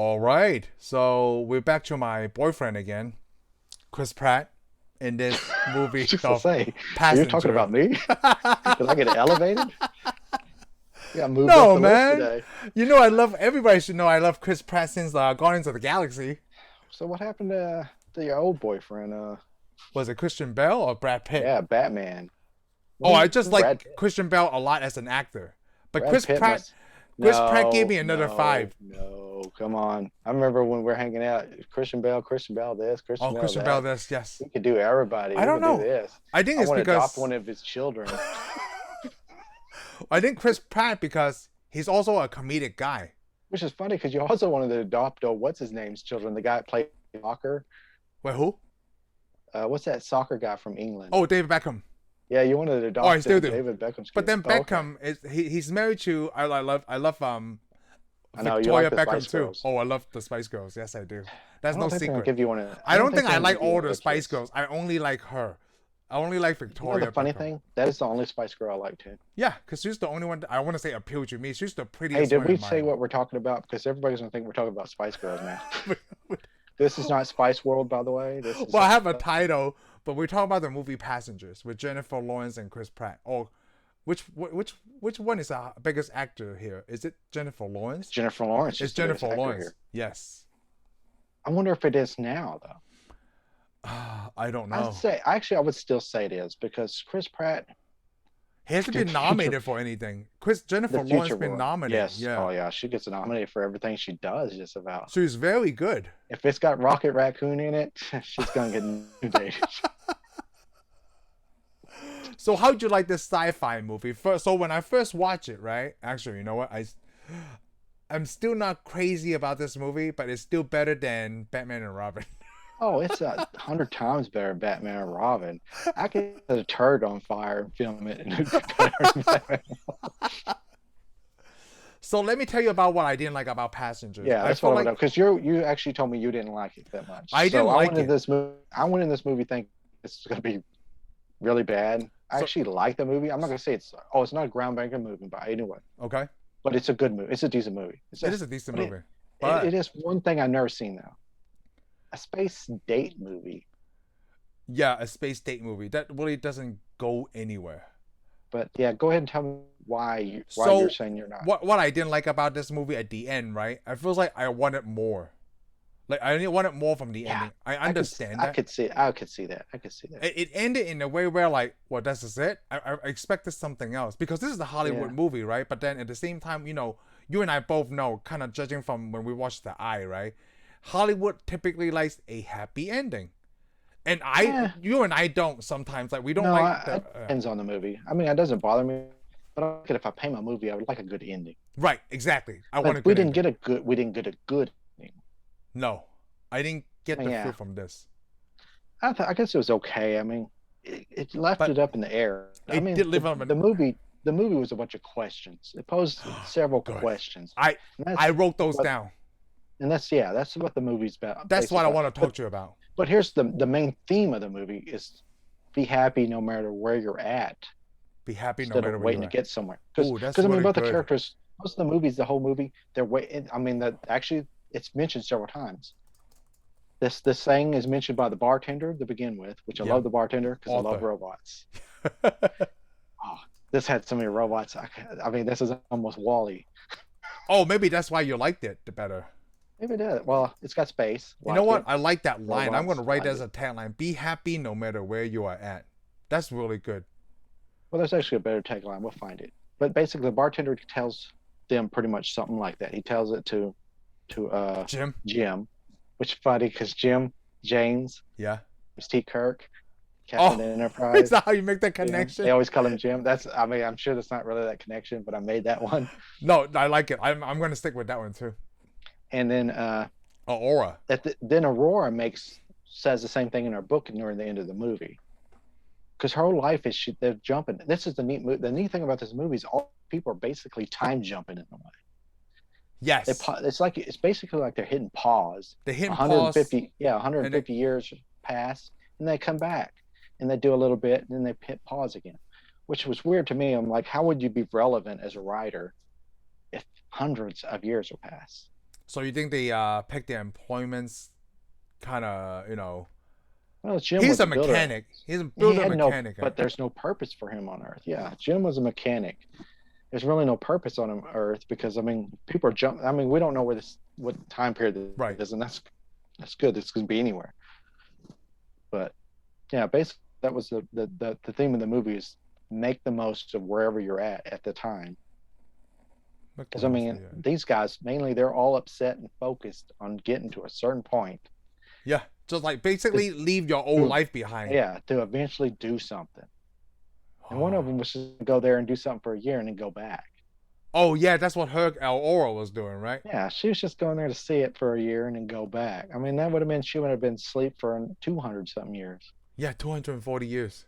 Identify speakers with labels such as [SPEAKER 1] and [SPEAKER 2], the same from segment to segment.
[SPEAKER 1] All right, so we're back to my boyfriend again, Chris Pratt, in this movie
[SPEAKER 2] Just to
[SPEAKER 1] of
[SPEAKER 2] say, are you talking
[SPEAKER 1] Passenger.
[SPEAKER 2] about me? Did I get elevated? Yeah, I moved up
[SPEAKER 1] No,
[SPEAKER 2] the list
[SPEAKER 1] man.
[SPEAKER 2] today.
[SPEAKER 1] I love everybody should know I love Chris Pratt since Guardians of the Galaxy.
[SPEAKER 2] So what happened to your old boyfriend?
[SPEAKER 1] Was it Christian Bale or Brad Pitt?
[SPEAKER 2] Yeah, Batman.
[SPEAKER 1] Oh, I
[SPEAKER 2] Wasn't
[SPEAKER 1] just
[SPEAKER 2] Brad
[SPEAKER 1] like
[SPEAKER 2] Pitt?
[SPEAKER 1] Christian Bale a lot as an actor, but
[SPEAKER 2] Brad Pitt must.
[SPEAKER 1] Chris Pratt gave
[SPEAKER 2] No,
[SPEAKER 1] me another
[SPEAKER 2] no,
[SPEAKER 1] five.
[SPEAKER 2] no. Come on. I remember when we're hanging out. Christian Bale this,
[SPEAKER 1] Oh,
[SPEAKER 2] Christian Bale
[SPEAKER 1] Christian Bale,
[SPEAKER 2] that.
[SPEAKER 1] this yes.
[SPEAKER 2] We could do everybody.
[SPEAKER 1] I
[SPEAKER 2] We
[SPEAKER 1] don't
[SPEAKER 2] could do
[SPEAKER 1] know.
[SPEAKER 2] this.
[SPEAKER 1] I think
[SPEAKER 2] I
[SPEAKER 1] it's
[SPEAKER 2] want to adopt
[SPEAKER 1] because
[SPEAKER 2] one of his children.
[SPEAKER 1] I think Chris Pratt because he's also a comedic guy.
[SPEAKER 2] Which is funny because you also wanted to adopt what's his name's children, the guy that played soccer.
[SPEAKER 1] Wait, who?
[SPEAKER 2] What's that soccer guy from England?
[SPEAKER 1] Oh, David Beckham.
[SPEAKER 2] Yeah, you wanted to
[SPEAKER 1] Oh, I
[SPEAKER 2] adopt
[SPEAKER 1] still do.
[SPEAKER 2] David Beckham's
[SPEAKER 1] But
[SPEAKER 2] kid.
[SPEAKER 1] then
[SPEAKER 2] Oh, okay.
[SPEAKER 1] Beckham is he's married to I love
[SPEAKER 2] I know you like
[SPEAKER 1] Victoria
[SPEAKER 2] the
[SPEAKER 1] Beckham
[SPEAKER 2] Spice
[SPEAKER 1] too.
[SPEAKER 2] Girls.
[SPEAKER 1] Oh, I love the Spice Girls. Yes, I do. That's
[SPEAKER 2] I
[SPEAKER 1] no
[SPEAKER 2] don't think they're gonna
[SPEAKER 1] secret.
[SPEAKER 2] give you one. Of,
[SPEAKER 1] I don't think
[SPEAKER 2] they're
[SPEAKER 1] I
[SPEAKER 2] gonna
[SPEAKER 1] like
[SPEAKER 2] give you
[SPEAKER 1] all
[SPEAKER 2] one of
[SPEAKER 1] the
[SPEAKER 2] their
[SPEAKER 1] Spice
[SPEAKER 2] kids.
[SPEAKER 1] Girls. I only like her. I only like
[SPEAKER 2] You know the
[SPEAKER 1] Victoria
[SPEAKER 2] funny
[SPEAKER 1] Beckham.
[SPEAKER 2] thing? That is the only Spice Girl I like too.
[SPEAKER 1] Yeah, because she's the only one I want to say appealed to me. She's the
[SPEAKER 2] Hey,
[SPEAKER 1] prettiest
[SPEAKER 2] did
[SPEAKER 1] one
[SPEAKER 2] we
[SPEAKER 1] in
[SPEAKER 2] say
[SPEAKER 1] my.
[SPEAKER 2] what we're talking about? Because everybody's gonna think we're talking about Spice Girls now. This is not Spice World, by the way. This is
[SPEAKER 1] Well, I have a title, but we're talking about the movie Passengers with Jennifer Lawrence and Chris Pratt. Oh, which one is the biggest actor here? Is it Jennifer Lawrence?
[SPEAKER 2] Jennifer Lawrence.
[SPEAKER 1] It's
[SPEAKER 2] Is the biggest
[SPEAKER 1] Jennifer
[SPEAKER 2] actor
[SPEAKER 1] Lawrence.
[SPEAKER 2] here.
[SPEAKER 1] Yes.
[SPEAKER 2] I wonder if it is now though.
[SPEAKER 1] I don't
[SPEAKER 2] I'd
[SPEAKER 1] know.
[SPEAKER 2] say actually I would still say it is because Chris Pratt,
[SPEAKER 1] He hasn't
[SPEAKER 2] the
[SPEAKER 1] been
[SPEAKER 2] future,
[SPEAKER 1] nominated for anything.
[SPEAKER 2] the
[SPEAKER 1] Jennifer Lawrence
[SPEAKER 2] future
[SPEAKER 1] been
[SPEAKER 2] will.
[SPEAKER 1] nominated.
[SPEAKER 2] Yes.
[SPEAKER 1] Yeah.
[SPEAKER 2] Oh yeah, she gets nominated for everything she does. Just about.
[SPEAKER 1] She's very good.
[SPEAKER 2] If it's got Rocket Raccoon in it, she's gonna get nominated.
[SPEAKER 1] So how'd you like this sci-fi movie? First, so when I first watched it, right? Actually, you know what? I'm still not crazy about this movie, but it's still better than Batman and Robin.
[SPEAKER 2] Oh, it's 100 times better than Batman and Robin. I could set a turd on fire and film it. And it'd be better than Batman.
[SPEAKER 1] So let me tell you about what I didn't like about Passengers.
[SPEAKER 2] Yeah,
[SPEAKER 1] I
[SPEAKER 2] that's what
[SPEAKER 1] felt
[SPEAKER 2] I want to
[SPEAKER 1] like
[SPEAKER 2] know. Because you actually told me you didn't like it that much.
[SPEAKER 1] I
[SPEAKER 2] So
[SPEAKER 1] didn't like it.
[SPEAKER 2] I went in this movie thinking it's gonna be really bad. I
[SPEAKER 1] So
[SPEAKER 2] actually like the movie. I'm not gonna say it's it's not a groundbreaking movie, but anyway,
[SPEAKER 1] okay,
[SPEAKER 2] but it's a good movie. It's a decent movie.
[SPEAKER 1] it is a decent
[SPEAKER 2] But
[SPEAKER 1] movie, but
[SPEAKER 2] it is one thing I've never seen though. A space date movie.
[SPEAKER 1] yeah, a space date movie that really doesn't go anywhere.
[SPEAKER 2] But yeah, go ahead and tell me why you're
[SPEAKER 1] So
[SPEAKER 2] saying you're not.
[SPEAKER 1] what I didn't like about this movie at the end, right? I feel like I wanted more. Like I wanted more from the
[SPEAKER 2] Yeah,
[SPEAKER 1] ending. I understand
[SPEAKER 2] I
[SPEAKER 1] that.
[SPEAKER 2] could see I could see that. I could see that.
[SPEAKER 1] It ended in a way where like, well, that's just it. I expected something else because this is a Hollywood
[SPEAKER 2] Yeah.
[SPEAKER 1] movie, right? But then at the same time, you and I both know, kind of judging from when we watched The Eye, right? Hollywood typically likes a happy ending, and
[SPEAKER 2] Yeah.
[SPEAKER 1] you and I don't sometimes. Like we don't
[SPEAKER 2] No,
[SPEAKER 1] like the
[SPEAKER 2] it depends on the movie. I mean, it doesn't bother me, but I like it if I pay my movie, I would like a good ending.
[SPEAKER 1] right, exactly. I want a
[SPEAKER 2] But we
[SPEAKER 1] good
[SPEAKER 2] didn't
[SPEAKER 1] ending.
[SPEAKER 2] get a good ending.
[SPEAKER 1] No, I didn't get the feel
[SPEAKER 2] Yeah,
[SPEAKER 1] from this,
[SPEAKER 2] I guess it was okay. I mean, it left
[SPEAKER 1] but
[SPEAKER 2] it up in the air. I
[SPEAKER 1] it
[SPEAKER 2] mean,
[SPEAKER 1] did live on.
[SPEAKER 2] the movie was a bunch of questions. It posed several
[SPEAKER 1] Good.
[SPEAKER 2] questions,
[SPEAKER 1] I
[SPEAKER 2] and
[SPEAKER 1] I wrote those
[SPEAKER 2] what
[SPEAKER 1] down.
[SPEAKER 2] that's what the movie's about.
[SPEAKER 1] That's what I
[SPEAKER 2] Basically,
[SPEAKER 1] want to talk to you about.
[SPEAKER 2] but here's the main theme of the movie is be happy no matter where you're at,
[SPEAKER 1] Be happy no
[SPEAKER 2] instead
[SPEAKER 1] matter
[SPEAKER 2] of
[SPEAKER 1] where
[SPEAKER 2] waiting
[SPEAKER 1] you're
[SPEAKER 2] to
[SPEAKER 1] at.
[SPEAKER 2] get somewhere.
[SPEAKER 1] Oh, that's
[SPEAKER 2] Because I mean,
[SPEAKER 1] really
[SPEAKER 2] both the
[SPEAKER 1] good.
[SPEAKER 2] characters, most of the movies, the whole movie, they're waiting. I mean, that actually it's mentioned several times. This saying is mentioned by the bartender to begin with, which I
[SPEAKER 1] Yeah,
[SPEAKER 2] love the bartender because I love
[SPEAKER 1] author.
[SPEAKER 2] robots. Oh, this had so many robots. I mean, this is almost Wall-E.
[SPEAKER 1] Oh, maybe that's why you liked it the better.
[SPEAKER 2] Maybe it is. Well, it's got space.
[SPEAKER 1] You know
[SPEAKER 2] Like
[SPEAKER 1] what?
[SPEAKER 2] it.
[SPEAKER 1] I like that line. I'm going to
[SPEAKER 2] Robots.
[SPEAKER 1] write
[SPEAKER 2] Like
[SPEAKER 1] that as
[SPEAKER 2] it.
[SPEAKER 1] a tagline. Be happy no matter where you are at. That's really good.
[SPEAKER 2] Well, there's actually a better tagline. We'll find it. But basically, the bartender tells them pretty much something like that. He tells it to
[SPEAKER 1] Jim?
[SPEAKER 2] Jim, which is funny because James,
[SPEAKER 1] Yeah.
[SPEAKER 2] was T. Kirk, Captain
[SPEAKER 1] Oh, is
[SPEAKER 2] Enterprise.
[SPEAKER 1] that how you make that
[SPEAKER 2] Jim.
[SPEAKER 1] connection?
[SPEAKER 2] They always call him Jim. I mean, I'm sure that's not really that connection, but I made that one.
[SPEAKER 1] No, I like it. I'm going to stick with that one too.
[SPEAKER 2] And then
[SPEAKER 1] Aurora.
[SPEAKER 2] then Aurora says the same thing in her book near the end of the movie. Because her whole life is they're jumping. This is the neat thing about this movie is all people are basically time jumping in a way.
[SPEAKER 1] Yes.
[SPEAKER 2] It's basically like they're hitting pause.
[SPEAKER 1] The hidden pause.
[SPEAKER 2] 150 yeah,
[SPEAKER 1] And it,
[SPEAKER 2] 150 years pass and they come back and they do a little bit and then they hit pause again, which was weird to me. I'm like, how would you be relevant as a writer if hundreds of years will pass?
[SPEAKER 1] So you think they picked their employments kind of,
[SPEAKER 2] Well, Jim
[SPEAKER 1] he's
[SPEAKER 2] was
[SPEAKER 1] a
[SPEAKER 2] a builder.
[SPEAKER 1] mechanic. He's a
[SPEAKER 2] He
[SPEAKER 1] builder
[SPEAKER 2] had no,
[SPEAKER 1] mechanic.
[SPEAKER 2] but there's no purpose for him on Earth. Yeah, Jim was a mechanic. There's really no purpose on Earth because I mean, people are jumping. I mean, we don't know what time period
[SPEAKER 1] Right.
[SPEAKER 2] this is, and that's good. This could be anywhere. But yeah, basically that was the theme of the movie is make the most of wherever you're at the time. Because I mean, these guys mainly they're all upset and focused on getting to a certain point.
[SPEAKER 1] Yeah, just like basically leave your old life behind.
[SPEAKER 2] Yeah, to eventually do something. And one of them was just to go there and do something for a year and then go back.
[SPEAKER 1] Oh yeah, that's what her Aurora was doing, right?
[SPEAKER 2] Yeah, she was just going there to see it for a year and then go back. I mean, that would have been she would have been asleep for 200 something years.
[SPEAKER 1] Yeah, 240 years.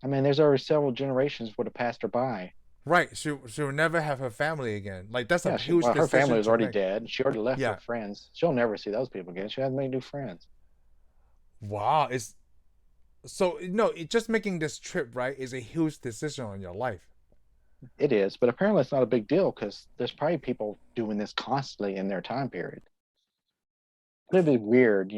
[SPEAKER 2] I mean, there's already several generations would have passed her by.
[SPEAKER 1] Right, she will never have her family again. Like that's a huge.
[SPEAKER 2] Well, her family was already
[SPEAKER 1] make.
[SPEAKER 2] dead. She already left her friends. She'll never see those people again. She hasn't made new friends.
[SPEAKER 1] Wow, it's so just making this trip right is a huge decision on your life.
[SPEAKER 2] It is, but apparently it's not a big deal because there's probably people doing this constantly in their time period. It'd be weird,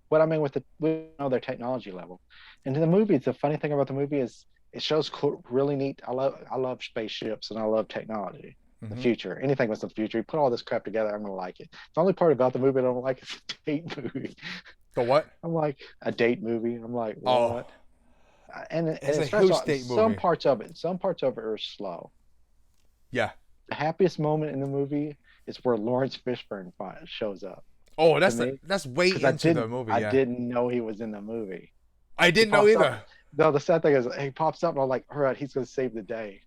[SPEAKER 2] What I mean we know their technology level, and in the movie, the funny thing about the movie is it shows really neat. I love spaceships and I love technology. The future, anything with the future. You put all this crap together, I'm gonna like it. The only part about the movie I don't like is the date movie.
[SPEAKER 1] The what?
[SPEAKER 2] I'm like a date movie. I'm like, what?
[SPEAKER 1] Oh.
[SPEAKER 2] And
[SPEAKER 1] it's a huge date movie.
[SPEAKER 2] Some parts of it are slow.
[SPEAKER 1] Yeah.
[SPEAKER 2] The happiest moment in the movie is where Laurence Fishburne shows up.
[SPEAKER 1] Oh, that's way into the movie.
[SPEAKER 2] I didn't know he was in the movie.
[SPEAKER 1] I didn't know either.
[SPEAKER 2] No, the sad thing is he pops up and I'm like, all right, he's gonna save the day.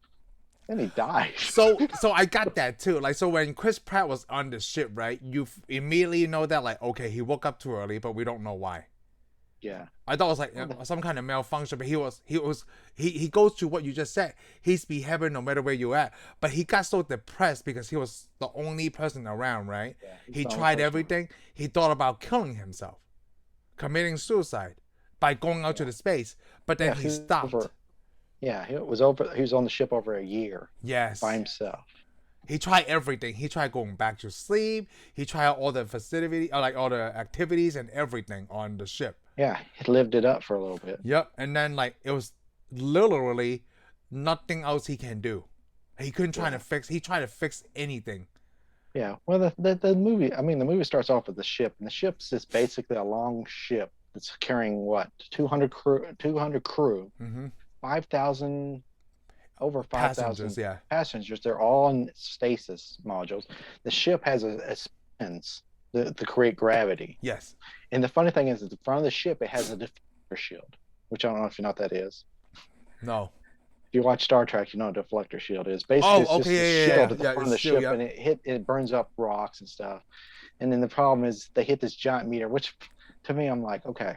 [SPEAKER 2] Then he dies.
[SPEAKER 1] So I got that too. Like, so when Chris Pratt was on the ship, right, you immediately know that, like, okay, he woke up too early, but we don't know why.
[SPEAKER 2] Yeah.
[SPEAKER 1] I thought it was like some kind of malfunction, but he goes to what you just said. He's behaving no matter where you're at. But he got so depressed because he was the only person around, right? Yeah, he tried everything. He thought about killing himself, committing suicide by going out to the space. But then he stopped.
[SPEAKER 2] He was on the ship over a year.
[SPEAKER 1] Yes.
[SPEAKER 2] By himself.
[SPEAKER 1] He tried everything. He tried going back to sleep. He tried all the facility, like all the activities and everything on the ship.
[SPEAKER 2] Yeah, he lived it up for a little bit.
[SPEAKER 1] Yep, and then like it was literally nothing else he can do. He couldn't try to fix. He tried to fix anything.
[SPEAKER 2] Yeah, well, the movie. I mean, the movie starts off with the ship, and the ship's just basically a long ship that's carrying what 200 crew, 5,000. Over 5,000 passengers. They're all in stasis modules. The ship has a spins to create gravity.
[SPEAKER 1] Yes.
[SPEAKER 2] And the funny thing is, at the front of the ship, it has a deflector shield, which I don't know if you know what that is.
[SPEAKER 1] No.
[SPEAKER 2] If you watch Star Trek, you know what a deflector shield is. Basically, it's just a shield at the front of the ship, and it burns up rocks and stuff. And then the problem is they hit this giant meteor, which to me, I'm like, okay,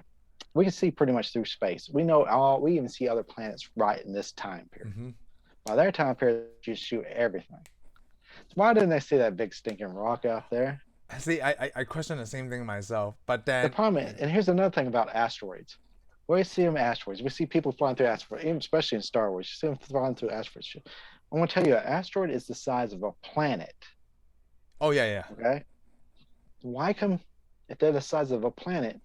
[SPEAKER 2] we can see pretty much through space. We know we even see other planets right in this time period. By their time period, you shoot everything. So why didn't they see that big stinking rock out there?
[SPEAKER 1] See, I question the same thing myself, but then
[SPEAKER 2] the problem is, and here's another thing about asteroids. We see them asteroids. We see people flying through asteroids, especially in Star Wars. You see them flying through asteroids. I want to tell you, an asteroid is the size of a planet.
[SPEAKER 1] Oh yeah.
[SPEAKER 2] Okay. Why come if they're the size of a planet?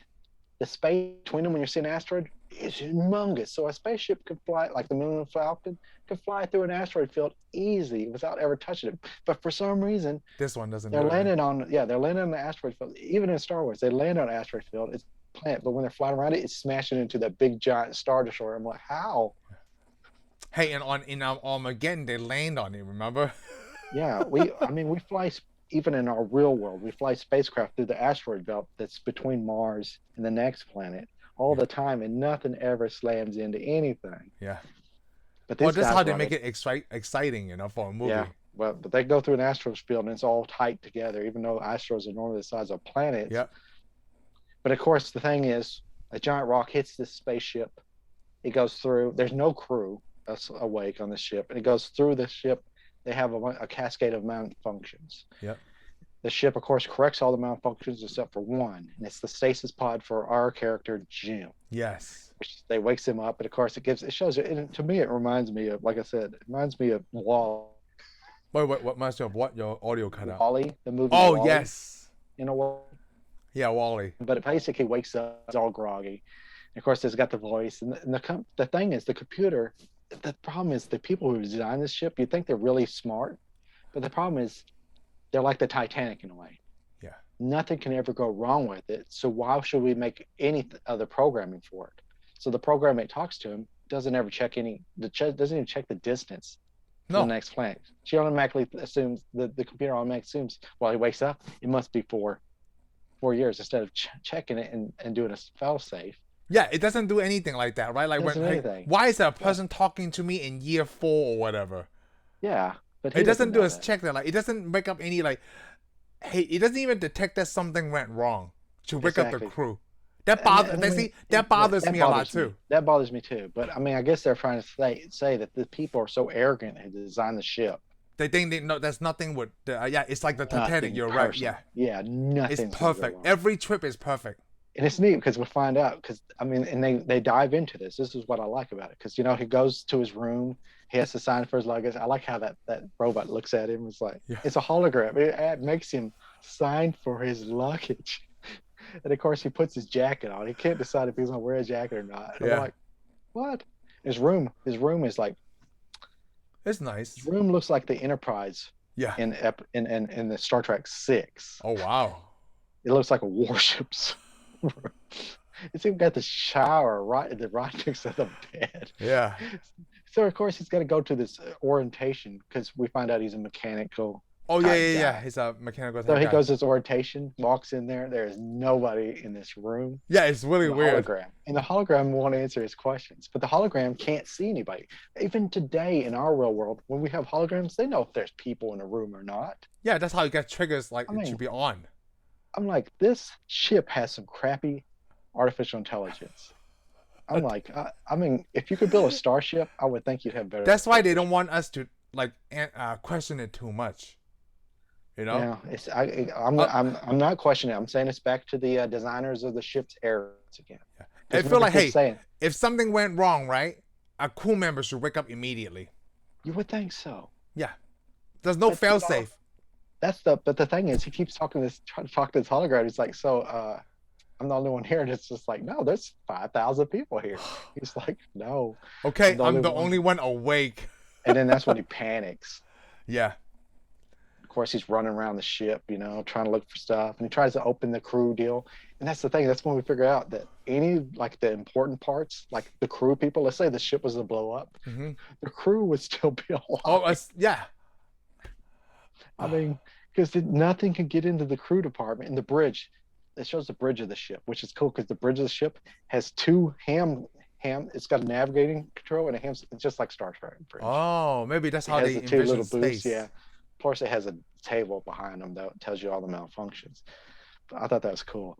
[SPEAKER 2] The space between them when you're seeing an asteroid is humongous. So a spaceship could fly, like the Millennium Falcon, could fly through an asteroid field easy without ever touching it. But for some reason,
[SPEAKER 1] this one doesn't.
[SPEAKER 2] They're landing on the asteroid field. Even in Star Wars, they land on an asteroid field. It's a planet, but when they're flying around it, it's smashing into that big giant Star Destroyer. I'm like, how?
[SPEAKER 1] Hey, and in Armageddon, they land on it. Remember?
[SPEAKER 2] Yeah, we fly. Even in our real world, we fly spacecraft through the asteroid belt that's between Mars and the next planet all the time, and nothing ever slams into anything.
[SPEAKER 1] Yeah.
[SPEAKER 2] But
[SPEAKER 1] that's how they make it exciting, for a movie.
[SPEAKER 2] Yeah. Well, but they go through an asteroid field and it's all tight together, even though asteroids are normally the size of planets.
[SPEAKER 1] Yeah.
[SPEAKER 2] But of course, the thing is, a giant rock hits this spaceship. It goes through. There's no crew awake on the ship, and it goes through the ship. They have a cascade of malfunctions.
[SPEAKER 1] Yep.
[SPEAKER 2] The ship, of course, corrects all the malfunctions except for one, and it's the stasis pod for our character Jim.
[SPEAKER 1] Yes.
[SPEAKER 2] Which they wakes him up, but of course it shows it. And to me, it reminds me of, like I said, it reminds me of Wall.
[SPEAKER 1] Wait, what master of what? Your audio cut out.
[SPEAKER 2] Wally, the movie.
[SPEAKER 1] Oh,
[SPEAKER 2] Wall-E,
[SPEAKER 1] yes.
[SPEAKER 2] in a way.
[SPEAKER 1] Yeah, Wall-E.
[SPEAKER 2] But it basically wakes up, it's all groggy. And of course, it's got the voice. And the thing is, the computer, the problem is the people who design this ship, you think they're really smart. But the problem is they're like the Titanic in a way.
[SPEAKER 1] Yeah.
[SPEAKER 2] Nothing can ever go wrong with it. So why should we make any other programming for it? So the program that talks to him doesn't ever check doesn't even check the distance to the next planet. She automatically assumes, the computer automatically assumes, while he wakes up, it must be 4 years, instead of checking it and doing a fail safe.
[SPEAKER 1] Yeah, it doesn't do anything like that, right? Like, why is a person talking to me in year 4 or whatever?
[SPEAKER 2] Yeah, but
[SPEAKER 1] it doesn't do a check that. Like, it doesn't make up any, like, hey, it doesn't even detect that something went wrong to wake up the crew. That bothers me a lot too.
[SPEAKER 2] That bothers me too. But I mean, I guess they're trying to say that the people are so arrogant who designed the ship.
[SPEAKER 1] They think they know there's nothing with it's like the Titanic. You're right. Yeah,
[SPEAKER 2] nothing.
[SPEAKER 1] It's perfect. Every trip is perfect.
[SPEAKER 2] And it's neat because we find out, because I mean, and they dive into this. This is what I like about it, because he goes to his room. He has to sign for his luggage. I like how that robot looks at him. It's like it's a hologram. It makes him sign for his luggage. And of course, he puts his jacket on. He can't decide if he's gonna wear a jacket or not. I'm like, what? His room is like,
[SPEAKER 1] it's nice.
[SPEAKER 2] His room looks like the Enterprise.
[SPEAKER 1] Yeah.
[SPEAKER 2] In the Star Trek 6.
[SPEAKER 1] Oh wow.
[SPEAKER 2] It looks like a warship's room. It's even got the shower right next to the bed.
[SPEAKER 1] Yeah.
[SPEAKER 2] So of course he's got to go to this orientation, because we find out he's a mechanical.
[SPEAKER 1] Oh yeah. He's a mechanical.
[SPEAKER 2] So he goes to this orientation, walks in there. There is nobody in this room.
[SPEAKER 1] Yeah, it's really weird.
[SPEAKER 2] Hologram. And the hologram won't answer his questions, but the hologram can't see anybody. Even today in our real world, when we have holograms, they know if there's people in a room or not.
[SPEAKER 1] Yeah, that's how you get triggers. Like, it should be on.
[SPEAKER 2] I'm like, this ship has some crappy artificial intelligence. I'm like, I mean, if you could build a starship, I would think you'd have better.
[SPEAKER 1] That's why they don't want us to question it too much.
[SPEAKER 2] Yeah, I'm not questioning it. I'm saying it's back to the designers of the ship's errors again.
[SPEAKER 1] Yeah. I feel like, if something went wrong, right, a crew member should wake up immediately.
[SPEAKER 2] You would think so.
[SPEAKER 1] Yeah, there's no fail safe.
[SPEAKER 2] But the thing is, he keeps trying to talk to this hologram. He's like, so I'm the only one here, and it's just like, no, there's 5,000 people here. He's like, no.
[SPEAKER 1] Okay, I'm the only one awake.
[SPEAKER 2] And then that's when he panics.
[SPEAKER 1] Yeah.
[SPEAKER 2] Of course, he's running around the ship, trying to look for stuff, and he tries to open the crew deal. And that's the thing. That's when we figure out that any, like, the important parts, like the crew people, let's say the ship was to blow up, the crew would still be alive.
[SPEAKER 1] Oh, yeah.
[SPEAKER 2] I mean, because nothing can get into the crew department. And the bridge, it shows the bridge of the ship, which is cool, because the bridge of the ship has 2 ham. It's got a navigating control and a ham. It's just like Star Trek bridge.
[SPEAKER 1] Oh, maybe that's how they
[SPEAKER 2] envision 2 little
[SPEAKER 1] space.
[SPEAKER 2] booths. Yeah. Of course, it has a table behind them that tells you all the malfunctions. But I thought that was cool.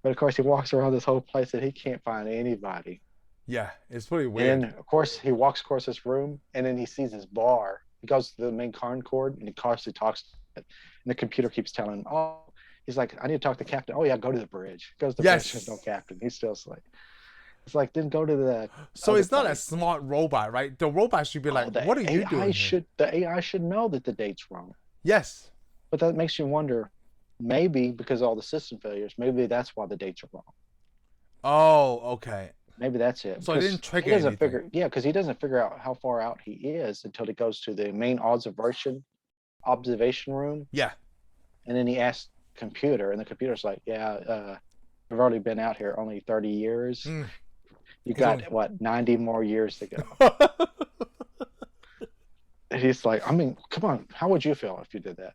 [SPEAKER 2] But of course, he walks around this whole place and he can't find anybody.
[SPEAKER 1] Yeah, it's pretty weird.
[SPEAKER 2] And of course, he walks across this room, and then he sees his bar. He goes to the main concord, and he constantly talks to it. And the computer keeps telling him, he's like, I need to talk to the captain. Oh, yeah, go to the bridge. Goes to the bridge, there's no captain. He's still asleep. It's like, then go to the.
[SPEAKER 1] So it's not a smart robot, right? The robot should be like, what are you doing?
[SPEAKER 2] The AI should know that the date's wrong.
[SPEAKER 1] Yes.
[SPEAKER 2] But that makes you wonder, maybe because of all the system failures, maybe that's why the dates are wrong.
[SPEAKER 1] Oh, okay.
[SPEAKER 2] Maybe that's it.
[SPEAKER 1] So it didn't trigger anything.
[SPEAKER 2] Because he doesn't figure out how far out he is until he goes to the main observation room.
[SPEAKER 1] Yeah.
[SPEAKER 2] And then he asks computer, and the computer's like, we've already been out here only 30 years. You got, 90 more years to go. And he's like, I mean, come on, how would you feel if you did that?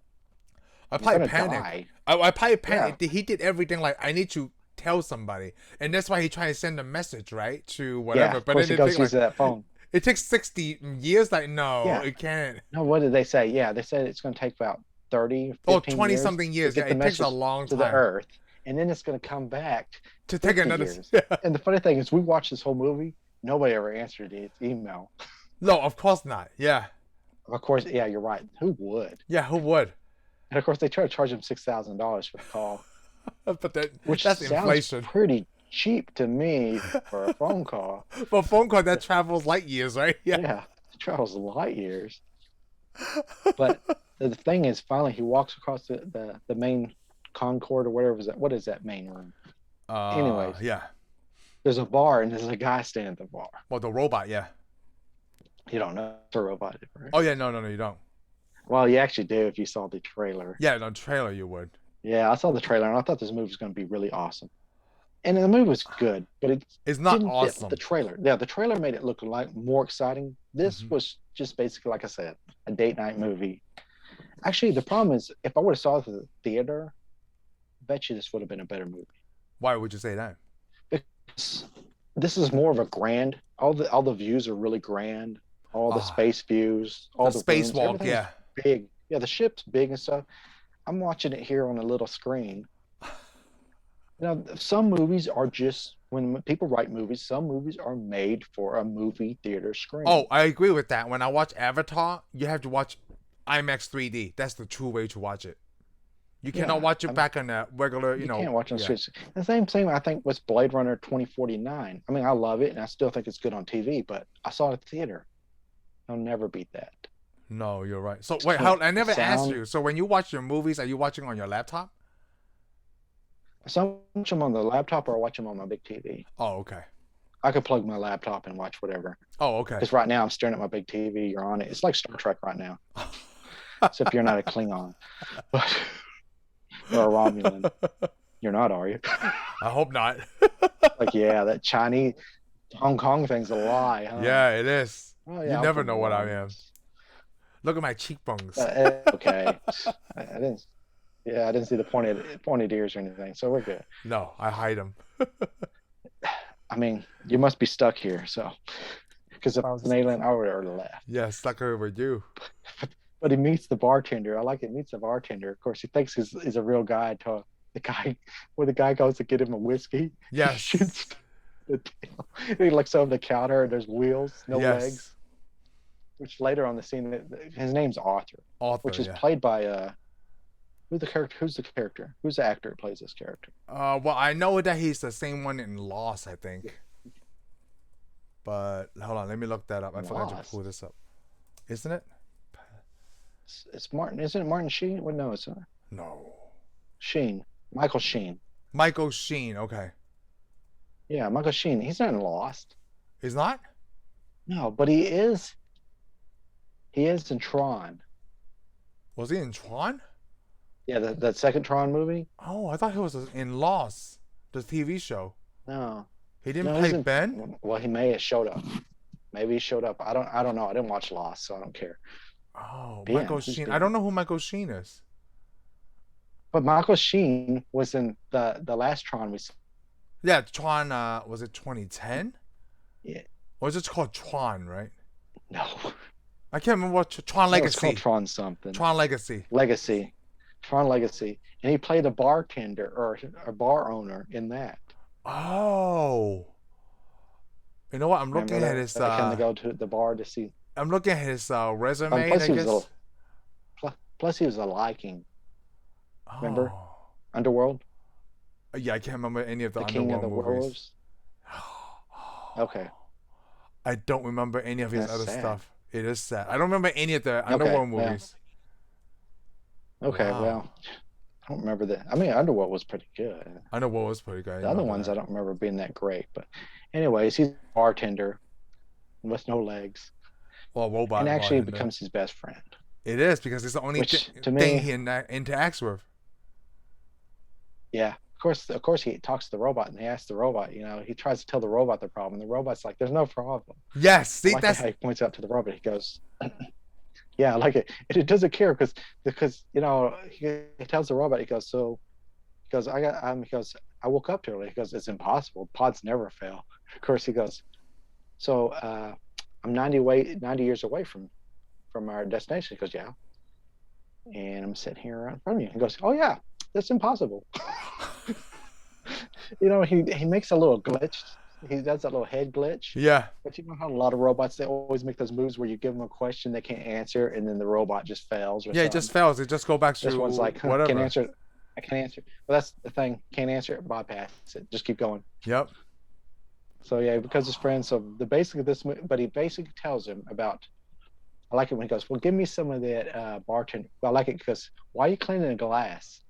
[SPEAKER 1] I probably panicked. I probably panicked. He did everything like, I need to tell somebody. And that's why he tried to send a message, right? To whatever.
[SPEAKER 2] Yeah, but then he goes use that phone.
[SPEAKER 1] It takes 60 years. Like, no, it can't.
[SPEAKER 2] No, what did they say? Yeah, they said it's going to take about 30,
[SPEAKER 1] 20 something years. Yeah, it takes a long time.
[SPEAKER 2] To the Earth. And then it's going to come back
[SPEAKER 1] to take another
[SPEAKER 2] years. Yeah. And the funny thing is, we watched this whole movie. Nobody ever answered his email.
[SPEAKER 1] No, of course not. Yeah.
[SPEAKER 2] Of course, yeah, you're right. Who would?
[SPEAKER 1] Yeah, who would?
[SPEAKER 2] And of course, they try to charge him $6,000 for the call.
[SPEAKER 1] But that's
[SPEAKER 2] sounds
[SPEAKER 1] inflation.
[SPEAKER 2] Pretty cheap to me for a phone call.
[SPEAKER 1] For a phone call that travels light years, right?
[SPEAKER 2] Yeah, it travels light years. But the thing is, finally, he walks across the main concord or whatever is that. What is that main room? Anyways,
[SPEAKER 1] Yeah.
[SPEAKER 2] there's a bar and there's a guy standing at the bar.
[SPEAKER 1] Well, the robot, yeah.
[SPEAKER 2] You don't know it's a robot, right?
[SPEAKER 1] Oh yeah, no, you don't.
[SPEAKER 2] Well, you actually do if you saw the trailer.
[SPEAKER 1] Yeah, on the trailer you would.
[SPEAKER 2] Yeah, I saw the trailer and I thought this movie was going to be really awesome. And the movie was good, but
[SPEAKER 1] it's not
[SPEAKER 2] didn't
[SPEAKER 1] awesome.
[SPEAKER 2] fit the trailer. Yeah, the trailer made it look like more exciting. This was just basically, like I said, a date night movie. Actually, the problem is, if I would have saw it at the theater, I bet you this would have been a better movie.
[SPEAKER 1] Why would you say that?
[SPEAKER 2] Because this is more of a grand. All the views are really grand. All the space views, all the
[SPEAKER 1] spacewalk, yeah,
[SPEAKER 2] big. Yeah, the ship's big and stuff. I'm watching it here on a little screen. You know, some movies are just, when people write movies, some movies are made for a movie theater screen.
[SPEAKER 1] Oh, I agree with that. When I watch Avatar, you have to watch IMAX 3D. That's the true way to watch it. You cannot watch it back on a regular, you know.
[SPEAKER 2] You can't watch it on Switch. The same thing, I think, was Blade Runner 2049. I mean, I love it, and I still think it's good on TV, but I saw it at the theater. I'll never beat that.
[SPEAKER 1] No, you're right. So, wait, I never asked you. So, when you watch your movies, are you watching on your laptop?
[SPEAKER 2] So I watch them on the laptop or I watch them on my big TV.
[SPEAKER 1] Oh, okay.
[SPEAKER 2] I could plug my laptop and watch whatever.
[SPEAKER 1] Oh, okay.
[SPEAKER 2] Because right now I'm staring at my big TV. You're on it. It's like Star Trek right now. Except you're not a Klingon. But you're a Romulan. You're not, are you?
[SPEAKER 1] I hope not.
[SPEAKER 2] Like, yeah, that Chinese Hong Kong thing's a lie, huh?
[SPEAKER 1] Yeah, it is.
[SPEAKER 2] Oh, yeah,
[SPEAKER 1] you never know what I am. Look at my cheekbones.
[SPEAKER 2] Okay. I didn't see the pointed ears or anything, so we're good.
[SPEAKER 1] No, I hide them.
[SPEAKER 2] I mean, you must be stuck here, so. Because if I was an alien, I would have already left.
[SPEAKER 1] Yeah, stuck here with you.
[SPEAKER 2] But he meets the bartender. I like it. Meets the bartender. Of course, he thinks he's a real guy. Where the guy goes to get him a whiskey.
[SPEAKER 1] Yes.
[SPEAKER 2] He shoots the tail. He looks over the counter and there's wheels, no legs. Which later on the scene, his name's Arthur, which is played by who's the character? Who's the actor who plays this character?
[SPEAKER 1] Well, I know that he's the same one in Lost, I think. But hold on, let me look that up. I forgot to pull this up. Isn't it?
[SPEAKER 2] It's Martin. Isn't it Martin Sheen? Well, no, it's not.
[SPEAKER 1] No.
[SPEAKER 2] Sheen. Michael Sheen.
[SPEAKER 1] Michael Sheen. Okay.
[SPEAKER 2] Yeah, Michael Sheen. He's not in Lost.
[SPEAKER 1] He's not?
[SPEAKER 2] No, but he is. He is in Tron.
[SPEAKER 1] Was he in Tron?
[SPEAKER 2] Yeah, that second Tron movie.
[SPEAKER 1] Oh, I thought he was in Lost, the TV show.
[SPEAKER 2] No.
[SPEAKER 1] He didn't play Ben?
[SPEAKER 2] Well, he may have showed up. Maybe he showed up. I don't know. I didn't watch Lost, so I don't care.
[SPEAKER 1] Oh, Ben. Michael Sheen. Ben. I don't know who Michael Sheen is.
[SPEAKER 2] But Michael Sheen was in the last Tron we saw.
[SPEAKER 1] Yeah, Tron, was it 2010?
[SPEAKER 2] Yeah.
[SPEAKER 1] Or is it called Tron, right?
[SPEAKER 2] No.
[SPEAKER 1] I can't remember what Tron Legacy.
[SPEAKER 2] It's called Tron something.
[SPEAKER 1] Tron Legacy.
[SPEAKER 2] Tron Legacy. And he played a bartender or a bar owner in that.
[SPEAKER 1] Oh. You know what? I'm looking at his...
[SPEAKER 2] Can they go to the bar to see...
[SPEAKER 1] I'm looking at his resume, I guess.
[SPEAKER 2] Plus he was a Viking. Remember?
[SPEAKER 1] Oh.
[SPEAKER 2] Underworld?
[SPEAKER 1] Yeah, I can't remember any of the
[SPEAKER 2] King
[SPEAKER 1] Underworld
[SPEAKER 2] of the
[SPEAKER 1] movies.
[SPEAKER 2] Werewolves? Okay.
[SPEAKER 1] I don't remember any of his other stuff. It is sad. I don't remember any of the Underworld movies.
[SPEAKER 2] Okay, well, I don't remember that. I mean, Underworld was pretty good.
[SPEAKER 1] Underworld was pretty good.
[SPEAKER 2] The other ones I don't remember being that great. But anyways, he's a bartender with no legs.
[SPEAKER 1] Well, robot.
[SPEAKER 2] And actually it becomes his best friend.
[SPEAKER 1] It is, because it's the only thing he interacts with.
[SPEAKER 2] Yeah. Of course, he talks to the robot and he asks the robot, he tries to tell the robot the problem. And the robot's like, there's no problem.
[SPEAKER 1] Yes. See,
[SPEAKER 2] that's how he points out to the robot. He goes, yeah, I like it. And it doesn't care because he tells the robot, he goes, I woke up too early. He goes, it's impossible. Pods never fail. Of course, he goes, so I'm 90 years away from our destination. He goes, yeah. And I'm sitting here in front of you. He goes, oh yeah, that's impossible. He makes a little glitch. He does that little head glitch.
[SPEAKER 1] Yeah.
[SPEAKER 2] But you know how a lot of robots, they always make those moves where you give them a question they can't answer, and then the robot just fails.
[SPEAKER 1] Yeah, it just fails. It just go back to
[SPEAKER 2] this one's like,
[SPEAKER 1] whatever.
[SPEAKER 2] Can't answer it. I can't answer it. Well, that's the thing. Can't answer it. Bypass it. Just keep going.
[SPEAKER 1] Yep.
[SPEAKER 2] So yeah, because his friend. So but he basically tells him about I like it when he goes, well, give me some of that bartender. Well, I like it because, why are you cleaning the glass?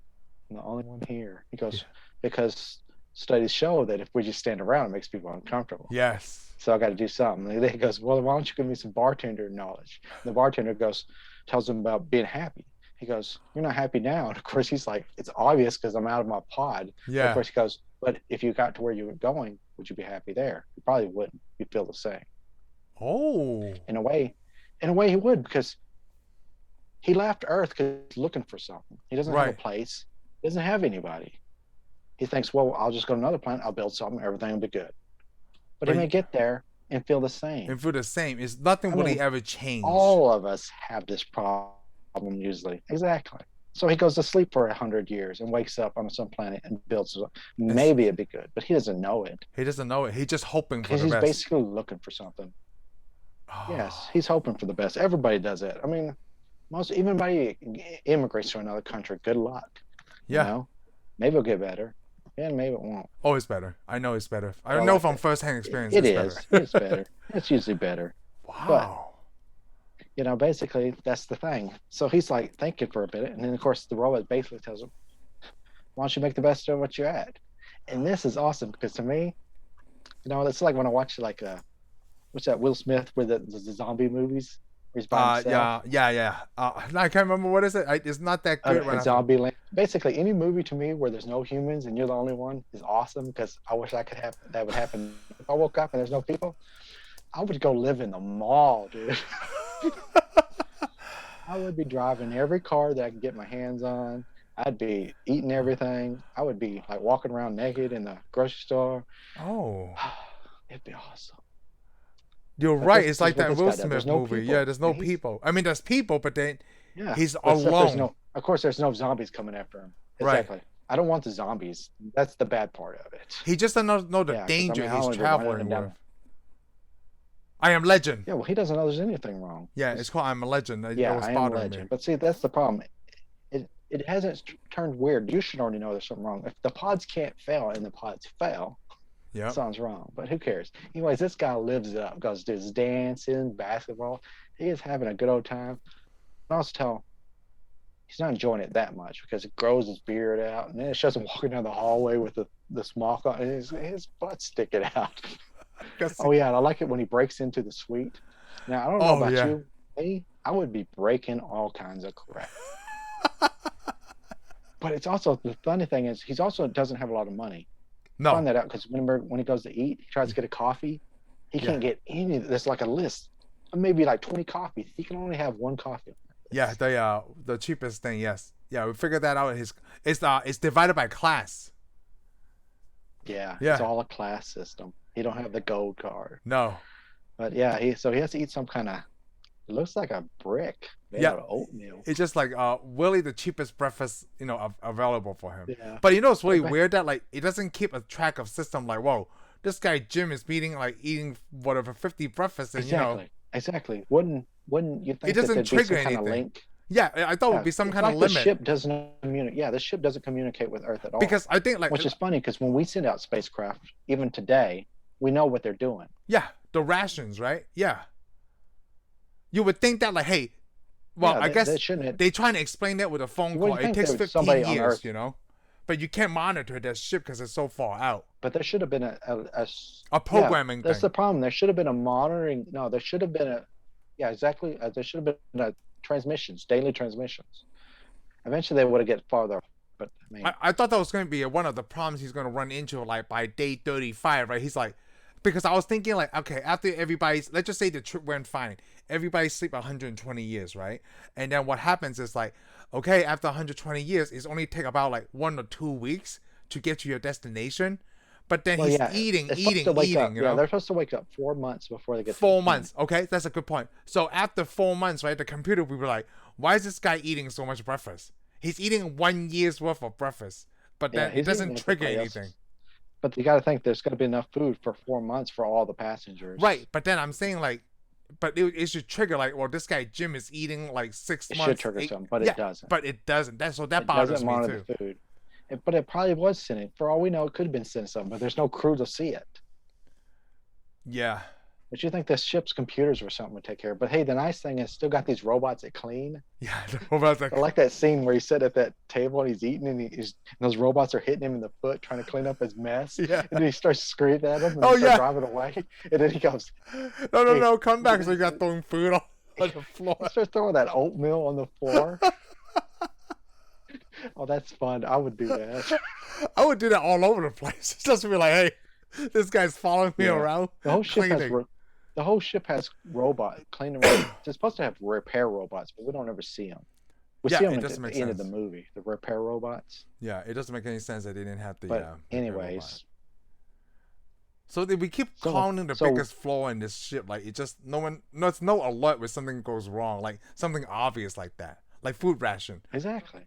[SPEAKER 2] I'm the only one here. He goes, because studies show that if we just stand around, it makes people uncomfortable.
[SPEAKER 1] Yes.
[SPEAKER 2] So I got to do something. And he goes, well, why don't you give me some bartender knowledge? And the bartender tells him about being happy. He goes, you're not happy now. And of course, he's like, it's obvious because I'm out of my pod.
[SPEAKER 1] Yeah.
[SPEAKER 2] But of course, he goes, but if you got to where you were going, would you be happy there? You probably wouldn't. You'd feel the same.
[SPEAKER 1] Oh.
[SPEAKER 2] In a way he would, because he left Earth because he's looking for something. He doesn't have a place. He doesn't have anybody. He thinks, well, I'll just go to another planet. I'll build something. Everything will be good. But he may get there and feel the same.
[SPEAKER 1] It's nothing really ever changed.
[SPEAKER 2] All of us have this problem usually. Exactly. So he goes to sleep for 100 years and wakes up on some planet and builds something. Maybe it'd be good, but he doesn't know it.
[SPEAKER 1] He doesn't know it. He's just hoping for the best.
[SPEAKER 2] Because he's basically looking for something. Oh. Yes, he's hoping for the best. Everybody does it. I mean, even anybody immigrates to another country, good luck.
[SPEAKER 1] Yeah.
[SPEAKER 2] You know? Maybe it'll get better. Yeah, maybe it won't.
[SPEAKER 1] Oh, it's better. I know it's better. I don't know from first-hand experience.
[SPEAKER 2] It is. It's better. It's usually better.
[SPEAKER 1] Wow.
[SPEAKER 2] But, you know, basically, that's the thing. So he's like thinking for a bit. And then, of course, the robot basically tells him, why don't you make the best of what you're at? And this is awesome because to me, you know, it's like when I watch like, what's that, Will Smith with the zombie movies? Where he's by himself.
[SPEAKER 1] Yeah. I can't remember what is it. It's not that good.
[SPEAKER 2] Zombie Land. Basically, any movie to me where there's no humans and you're the only one is awesome because I wish I could have that would happen. If I woke up and there's no people, I would go live in the mall, dude. I would be driving every car that I could get my hands on. I'd be eating everything. I would be like walking around naked in the grocery store.
[SPEAKER 1] Oh.
[SPEAKER 2] It'd be awesome.
[SPEAKER 1] You're right. It's like that Will Smith movie. Yeah, there's no people. I mean, there's people, but then he's alone.
[SPEAKER 2] Of course, there's no zombies coming after him. Exactly. Right. I don't want the zombies. That's the bad part of it.
[SPEAKER 1] He just doesn't know the danger he's traveling with. I Am Legend.
[SPEAKER 2] Yeah, well, he doesn't know there's anything wrong.
[SPEAKER 1] Yeah, it's called I'm a Legend.
[SPEAKER 2] I Am Legend. But see, that's the problem. It hasn't turned weird. You should already know there's something wrong. If the pods can't fail and the pods fail, something's wrong. But who cares? Anyways, this guy lives it up. Goes to his dancing, basketball. He is having a good old time. I also tell he's not enjoying it that much because it grows his beard out, and then it shows him walking down the hallway with the smock on, and his butt sticking out. Oh yeah, and I like it when he breaks into the suite. Now I don't know about you, me, I would be breaking all kinds of crap. But it's also, the funny thing is, he's also doesn't have a lot of money.
[SPEAKER 1] No.
[SPEAKER 2] I find that out because when he goes to eat, he tries to get a coffee. He can't get any. There's like a list, maybe like 20 coffees. He can only have one coffee.
[SPEAKER 1] Yeah, the cheapest thing. Yes. Yeah, we figured that out. It's divided by class.
[SPEAKER 2] Yeah. It's all a class system. He don't have the gold card.
[SPEAKER 1] No.
[SPEAKER 2] But yeah, he has to eat some kind of. It looks like a brick made out of oatmeal.
[SPEAKER 1] It's just like really the cheapest breakfast available for him.
[SPEAKER 2] Yeah.
[SPEAKER 1] But it's really weird that like it doesn't keep a track of system like, whoa, this guy Jim is eating whatever 50 breakfasts and
[SPEAKER 2] Exactly. Wouldn't you think
[SPEAKER 1] it doesn't
[SPEAKER 2] that
[SPEAKER 1] trigger
[SPEAKER 2] be some
[SPEAKER 1] anything?
[SPEAKER 2] Kind of link?
[SPEAKER 1] Yeah, I thought it would be some kind of limit.
[SPEAKER 2] The ship doesn't communicate. Yeah, the ship doesn't communicate with Earth at all.
[SPEAKER 1] Because I think
[SPEAKER 2] which is funny because when we send out spacecraft, even today, we know what they're doing.
[SPEAKER 1] Yeah, the rations, right? Yeah. You would think that like, hey, well, I guess they're trying to explain that with a phone call. It takes 15 years, but you can't monitor that ship because it's so far out.
[SPEAKER 2] But there should have been
[SPEAKER 1] a programming thing.
[SPEAKER 2] That's the problem. There should have been a monitoring. No, there should have been exactly. There should have been daily transmissions. Eventually, they would have get farther. But
[SPEAKER 1] I thought that was going to be one of the problems he's going to run into, like by day 35, right? He's like, because I was thinking like, okay, after let's just say the trip went fine. Everybody sleep 120 years, right? And then what happens is like, okay, after 120 years, it's only take about like 1 or 2 weeks to get to your destination. But then he's eating.
[SPEAKER 2] Yeah, they're supposed to wake up 4 months before they get
[SPEAKER 1] 4 months. Okay, that's a good point. So after 4 months, right, the computer will be like, why is this guy eating so much breakfast? He's eating 1 year's worth of breakfast, but then it doesn't trigger anything.
[SPEAKER 2] But you got to think there's going to be enough food for 4 months for all the passengers.
[SPEAKER 1] Right, but then I'm saying like, but it should trigger like, well, this guy Jim is eating like 6 months.
[SPEAKER 2] It should trigger something, but it doesn't.
[SPEAKER 1] But it doesn't. That bothers me too.
[SPEAKER 2] The food. But it probably was sending. For all we know, it could have been sending something, but there's no crew to see it.
[SPEAKER 1] Yeah.
[SPEAKER 2] But you think the ship's computers or something would take care of it. But hey, the nice thing is still got these robots that clean.
[SPEAKER 1] Yeah, the robots
[SPEAKER 2] I like that scene where he's sitting at that table and he's eating and those robots are hitting him in the foot trying to clean up his mess.
[SPEAKER 1] Yeah.
[SPEAKER 2] And then he starts screaming at them and
[SPEAKER 1] Oh,
[SPEAKER 2] they start
[SPEAKER 1] yeah.
[SPEAKER 2] driving away. And then he goes,
[SPEAKER 1] No, come back. So you got throwing food on the floor.
[SPEAKER 2] He starts throwing that oatmeal on the floor. Oh, that's fun. I would do that.
[SPEAKER 1] I would do that all over the place. Just be like, hey, this guy's following me around.
[SPEAKER 2] The whole ship
[SPEAKER 1] cleaning.
[SPEAKER 2] has robot cleaning robots. It's supposed to have repair robots, but we don't ever see them. We see them at the end of the movie, the repair robots.
[SPEAKER 1] Yeah, it doesn't make any sense that they didn't have the.
[SPEAKER 2] But anyways,
[SPEAKER 1] so we keep counting the biggest flaw in this ship. Like it's no alert when something goes wrong, like something obvious like that, like food ration.
[SPEAKER 2] Exactly.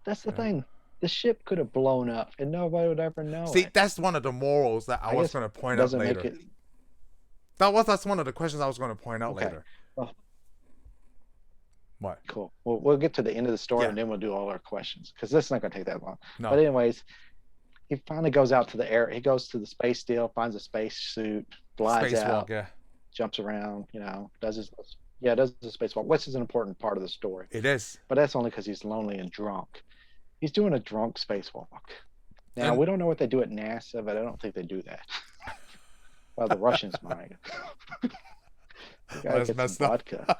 [SPEAKER 2] That's the thing. The ship could have blown up, and nobody would ever know.
[SPEAKER 1] See, that's one of the morals that I was going to point out later. That's one of the questions I was going to point out later. Well, what?
[SPEAKER 2] Cool. Well, we'll get to the end of the story, and then we'll do all our questions, because this is not going to take that long. No. But anyways, he finally goes out to the air. He goes to the space deal, finds a space suit, glides out, jumps around, does the spacewalk, which is an important part of the story.
[SPEAKER 1] It is.
[SPEAKER 2] But that's only because he's lonely and drunk. He's doing a drunk spacewalk. Now, we don't know what they do at NASA, but I don't think they do that. Well, the Russians might. You gotta get some vodka.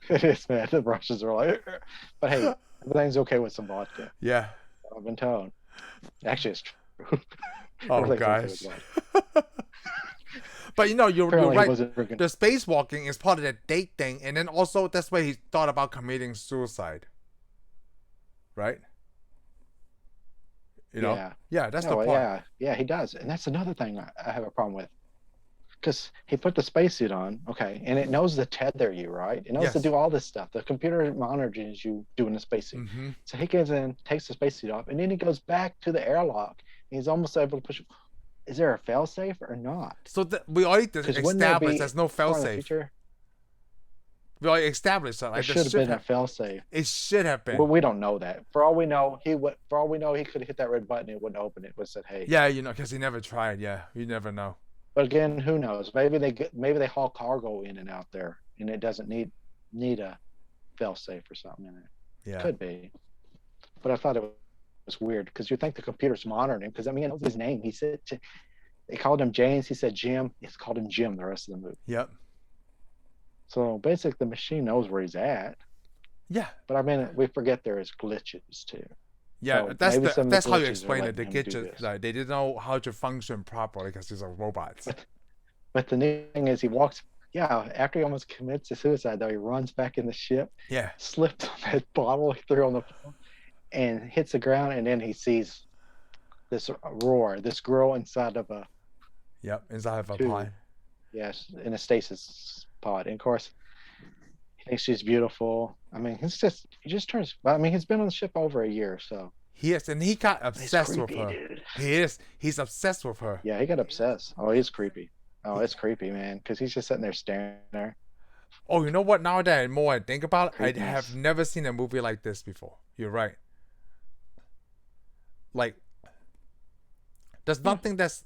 [SPEAKER 2] It is, man. The Russians are like, but hey, everything's okay with some vodka.
[SPEAKER 1] Yeah.
[SPEAKER 2] I've been told. Actually, it's true.
[SPEAKER 1] Oh, guys. But you're right. The spacewalking is part of that date thing, and then also that's why he thought about committing suicide. Right? Yeah, that's the point.
[SPEAKER 2] Yeah, he does, and that's another thing I have a problem with, because he put the spacesuit on, okay, and it knows to tether you, right? It knows to do all this stuff. The computer monitors you doing the spacesuit. Mm-hmm. So he goes in, takes the spacesuit off, and then he goes back to the airlock. And he's almost able to push. Is there a failsafe or not?
[SPEAKER 1] So we already established there's no failsafe. We already established that.
[SPEAKER 2] Like, there should have been a failsafe.
[SPEAKER 1] It should have been.
[SPEAKER 2] Well, we don't know that. For all we know, he could have hit that red button. It wouldn't open. It would said, "Hey."
[SPEAKER 1] Yeah, because he never tried. Yeah, you never know.
[SPEAKER 2] But again, who knows? Maybe they haul cargo in and out there, and it doesn't need a failsafe or something in it.
[SPEAKER 1] Yeah,
[SPEAKER 2] could be. But I thought it was weird, because you think the computer's monitoring him, because I know his name. He said they called him James. He said Jim. It's called him Jim the rest of the movie.
[SPEAKER 1] Yep.
[SPEAKER 2] So basically, the machine knows where he's at.
[SPEAKER 1] Yeah.
[SPEAKER 2] But we forget there is glitches too.
[SPEAKER 1] Yeah, so that's how you explain it. The glitches, they didn't know how to function properly because these are robots.
[SPEAKER 2] But the new thing is, he walks. Yeah, after he almost commits suicide, though, he runs back in the ship.
[SPEAKER 1] Yeah.
[SPEAKER 2] Slips on that bottle he threw on the floor, and hits the ground, and then he sees this Aurora, this girl inside of a.
[SPEAKER 1] Yep, inside of a pod.
[SPEAKER 2] Yes, in a stasis pod, and of course, he thinks she's beautiful. I mean, he just turns. I mean, he's been on the ship over a year, so.
[SPEAKER 1] He is, and he got obsessed with her. Dude. He is. He's obsessed with her.
[SPEAKER 2] Yeah, he got obsessed. Oh, he's creepy. Oh, it's creepy, man, because he's just sitting there staring at her.
[SPEAKER 1] Oh, you know what? Now that I think about it, I have never seen a movie like this before. You're right. Like, there's nothing that's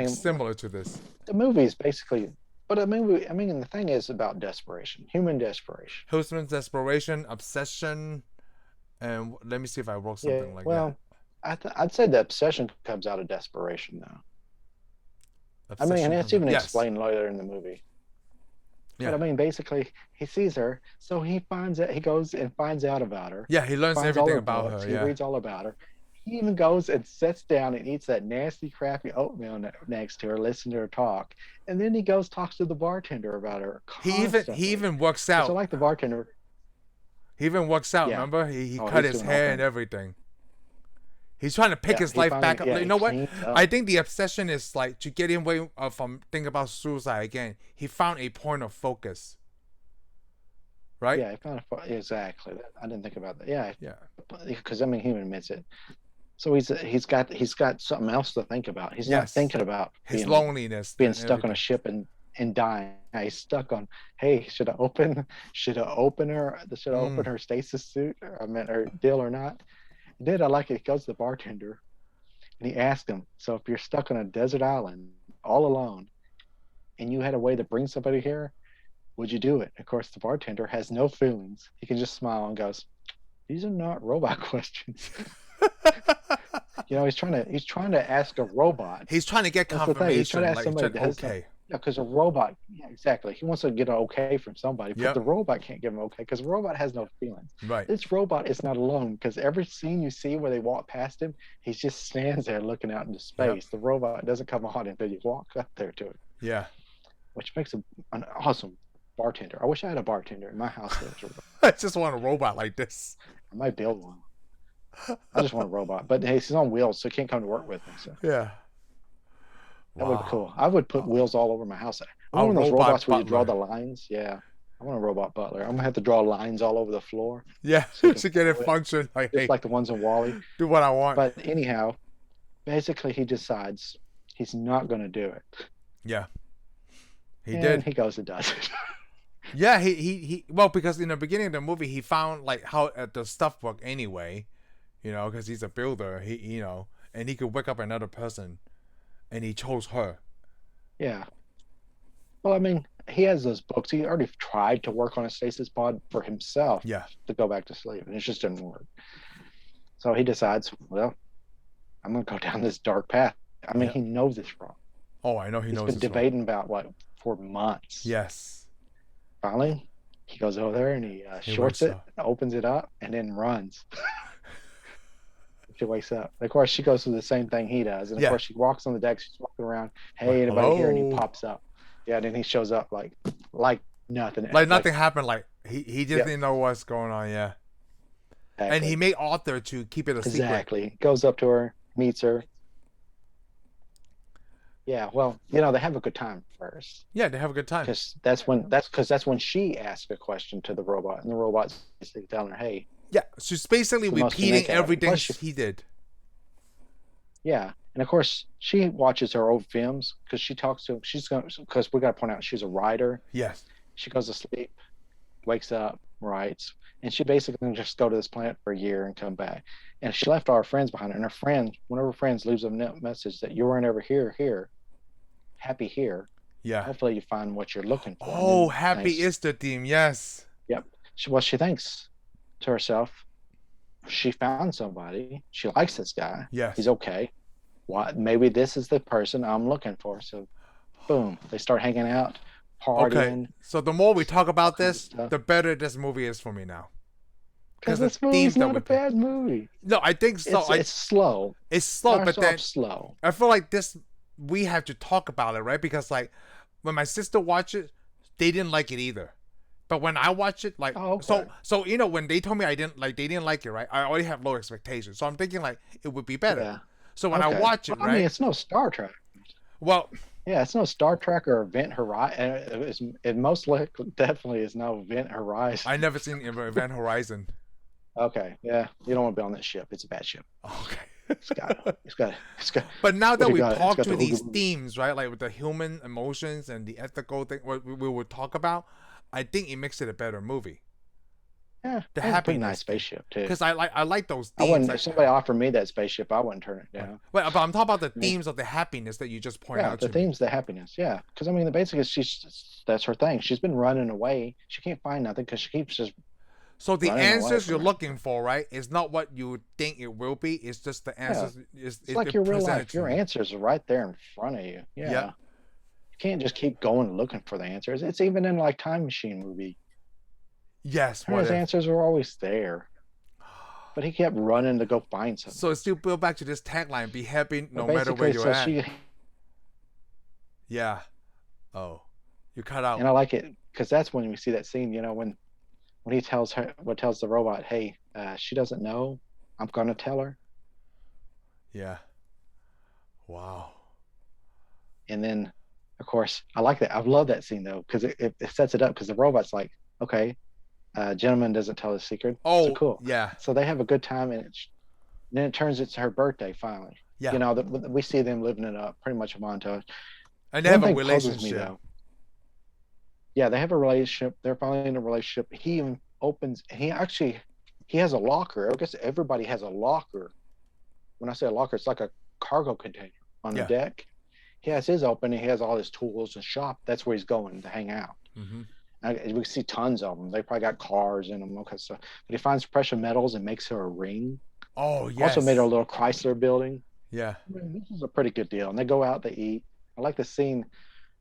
[SPEAKER 1] similar to this.
[SPEAKER 2] The movie is basically, but the movie. I mean, the thing is about desperation, human desperation.
[SPEAKER 1] Human desperation, obsession, and let me see if I wrote something like that. Well,
[SPEAKER 2] I'd say the obsession comes out of desperation, though. I mean, and it's even explained later in the movie. Yeah. But I mean, basically, he sees her, so he goes and finds out about her.
[SPEAKER 1] Yeah, he learns everything about her.
[SPEAKER 2] He reads all about her. He even goes and sits down and eats that nasty, crappy oatmeal next to her, listen to her talk, and then he talks to the bartender about her. Constantly.
[SPEAKER 1] He even works out.
[SPEAKER 2] So like the bartender.
[SPEAKER 1] He even works out. Yeah. Remember, he cut his hair and everything. He's trying to pick his life back up. You know what? I think the obsession is like to get him away from thinking about suicide again. He found a point of focus. Right?
[SPEAKER 2] Yeah, he found exactly. I didn't think about that. Yeah.
[SPEAKER 1] Yeah.
[SPEAKER 2] Because I mean, he admits it. So he's got something else to think about. He's not thinking about
[SPEAKER 1] his loneliness,
[SPEAKER 2] being stuck on a ship and dying. He's stuck on. Hey, should I open her stasis suit? I meant her deal or not? Then I like it. He goes to the bartender, and he asks him, "So if you're stuck on a desert island all alone, and you had a way to bring somebody here, would you do it? Of course, the bartender has no feelings. He can just smile and goes, "These are not robot questions." He's trying to ask a robot.
[SPEAKER 1] He's trying to get
[SPEAKER 2] That's the thing. He's trying
[SPEAKER 1] confirmation,
[SPEAKER 2] to ask
[SPEAKER 1] like
[SPEAKER 2] somebody that has
[SPEAKER 1] okay.
[SPEAKER 2] because a robot, yeah, exactly. He wants to get an okay from somebody, but the robot can't give him okay because the robot has no feelings.
[SPEAKER 1] Right.
[SPEAKER 2] This robot is not alone because every scene you see where they walk past him, he just stands there looking out into space. The robot doesn't come on until you walk up there to it.
[SPEAKER 1] Yeah.
[SPEAKER 2] Which makes him an awesome bartender. I wish I had a bartender in my house.
[SPEAKER 1] I just want a robot like this.
[SPEAKER 2] I might build one. I just want a robot, but hey, he's on wheels, so he can't come to work with me. So
[SPEAKER 1] yeah,
[SPEAKER 2] that would be cool. I would put wheels all over my house. I want one of those robots where you draw the lines. Yeah, I want a robot butler. I'm gonna have to draw lines all over the floor.
[SPEAKER 1] Yeah, to get it function like
[SPEAKER 2] just like the ones in WALL-E.
[SPEAKER 1] Do what I want.
[SPEAKER 2] But anyhow, basically, he decides he's not gonna do it.
[SPEAKER 1] Yeah, he
[SPEAKER 2] and
[SPEAKER 1] did.
[SPEAKER 2] He goes and does it.
[SPEAKER 1] Yeah, he well, because in the beginning of the movie he found like how the stuff worked anyway. Because he's a builder, and he could wake up another person, and he chose her.
[SPEAKER 2] Yeah. Well, I mean, he has those books. He already tried to work on a stasis pod for himself.
[SPEAKER 1] Yeah.
[SPEAKER 2] To go back to sleep, and it just didn't work. So he decides, well, I'm gonna go down this dark path. I mean, he knows it's wrong.
[SPEAKER 1] Oh, I know he knows.
[SPEAKER 2] He's been debating about for months.
[SPEAKER 1] Yes.
[SPEAKER 2] Finally, he goes over there and he shorts it, opens it up, and then runs. She wakes up. And of course, she goes through the same thing he does. And of course, she walks on the deck. She's walking around. Hey, anybody here? And he pops up. Yeah, and then he shows up like nothing.
[SPEAKER 1] Like nothing happened. Like he just didn't know what's going on. Yeah. Exactly. And he made Arthur to keep it a secret.
[SPEAKER 2] Exactly. Goes up to her, meets her. Yeah, well, they have a good time first.
[SPEAKER 1] Yeah, they have a good time.
[SPEAKER 2] Because that's when she asks a question to the robot, and the robot's basically telling her, "Hey."
[SPEAKER 1] Yeah, she's basically repeating everything he did.
[SPEAKER 2] Yeah, and of course she watches her old films because she talks to him. Because we got to point out she's a writer. Yes. She goes to sleep, wakes up, writes, and she basically just go to this planet for a year and come back. And she left all her friends behind her. And one of her friends leaves a message that you weren't ever here, happy here.
[SPEAKER 1] Yeah.
[SPEAKER 2] Hopefully you find what you're looking for.
[SPEAKER 1] Oh, happy is the theme. Yes.
[SPEAKER 2] Yep. She thinks to herself, she found somebody. She likes this guy.
[SPEAKER 1] Yes.
[SPEAKER 2] He's okay. What? Maybe this is the person I'm looking for. So, boom, they start hanging out, partying. Okay.
[SPEAKER 1] So the more we talk about this, the better this movie is for me now.
[SPEAKER 2] Because this movie's not a bad movie.
[SPEAKER 1] No, I think so.
[SPEAKER 2] It's slow.
[SPEAKER 1] It's slow, but then
[SPEAKER 2] slow.
[SPEAKER 1] I feel like we have to talk about it, right? Because like when my sister watched it, they didn't like it either. But when I watch it, like, so when they told me they didn't like it, right? I already have low expectations, so I'm thinking like it would be better. Yeah. So when I watch it, right?
[SPEAKER 2] I mean, it's no Star Trek.
[SPEAKER 1] Well,
[SPEAKER 2] yeah, it's no Star Trek or Event Horizon. It most likely definitely is no Event Horizon.
[SPEAKER 1] I never seen Event Horizon.
[SPEAKER 2] Okay, yeah, you don't want to be on that ship. It's a bad ship.
[SPEAKER 1] Okay.
[SPEAKER 2] It's got.
[SPEAKER 1] But now that we talk through these themes, right, like with the human emotions and the ethical thing, what we would talk about. I think it makes it a better movie.
[SPEAKER 2] Yeah, that's a pretty nice spaceship too.
[SPEAKER 1] Because I like those themes.
[SPEAKER 2] If somebody offered me that spaceship, I wouldn't turn it down.
[SPEAKER 1] But I'm talking about the themes of the happiness that you just pointed out.
[SPEAKER 2] Yeah, the themes, the happiness. Yeah, because I mean, the basic is that's her thing. She's been running away. She can't find nothing because she keeps just.
[SPEAKER 1] So the answers you're looking for, right, is not what you think it will be. It's just the answers.
[SPEAKER 2] Yeah. It's like your real life. Your answers are right there in front of you. Yeah. Yep. You can't just keep going looking for the answers. It's even in like Time Machine movie.
[SPEAKER 1] Yes.
[SPEAKER 2] His answers were always there. But he kept running to go find something.
[SPEAKER 1] So it's still built back to this tagline, be happy no matter where you're at. Yeah. Oh. You cut out.
[SPEAKER 2] And I like it because that's when we see that scene, when he tells the robot, hey, she doesn't know. I'm going to tell her.
[SPEAKER 1] Yeah. Wow.
[SPEAKER 2] And then, of course, I like that. I love that scene, though, because it sets it up because the robot's like, okay, gentleman doesn't tell his secret.
[SPEAKER 1] Oh,
[SPEAKER 2] so cool.
[SPEAKER 1] Yeah.
[SPEAKER 2] So they have a good time, and then it turns it's her birthday finally. Yeah. We see them living it up, pretty much a montage.
[SPEAKER 1] And they have a relationship.
[SPEAKER 2] Yeah, they have a relationship. They're finally in a relationship. He even he has a locker. I guess everybody has a locker. When I say a locker, it's like a cargo container on the deck. he has his open. He has all his tools and shop. That's where he's going to hang out.
[SPEAKER 1] Mm-hmm.
[SPEAKER 2] We see tons of them. They probably got cars in them. Okay, so but he finds precious metals and makes her a ring.
[SPEAKER 1] Oh
[SPEAKER 2] Also made her a
[SPEAKER 1] yes.
[SPEAKER 2] little Chrysler building.
[SPEAKER 1] Yeah.
[SPEAKER 2] I mean, this is a pretty good deal. And they go out, they eat. I like the scene.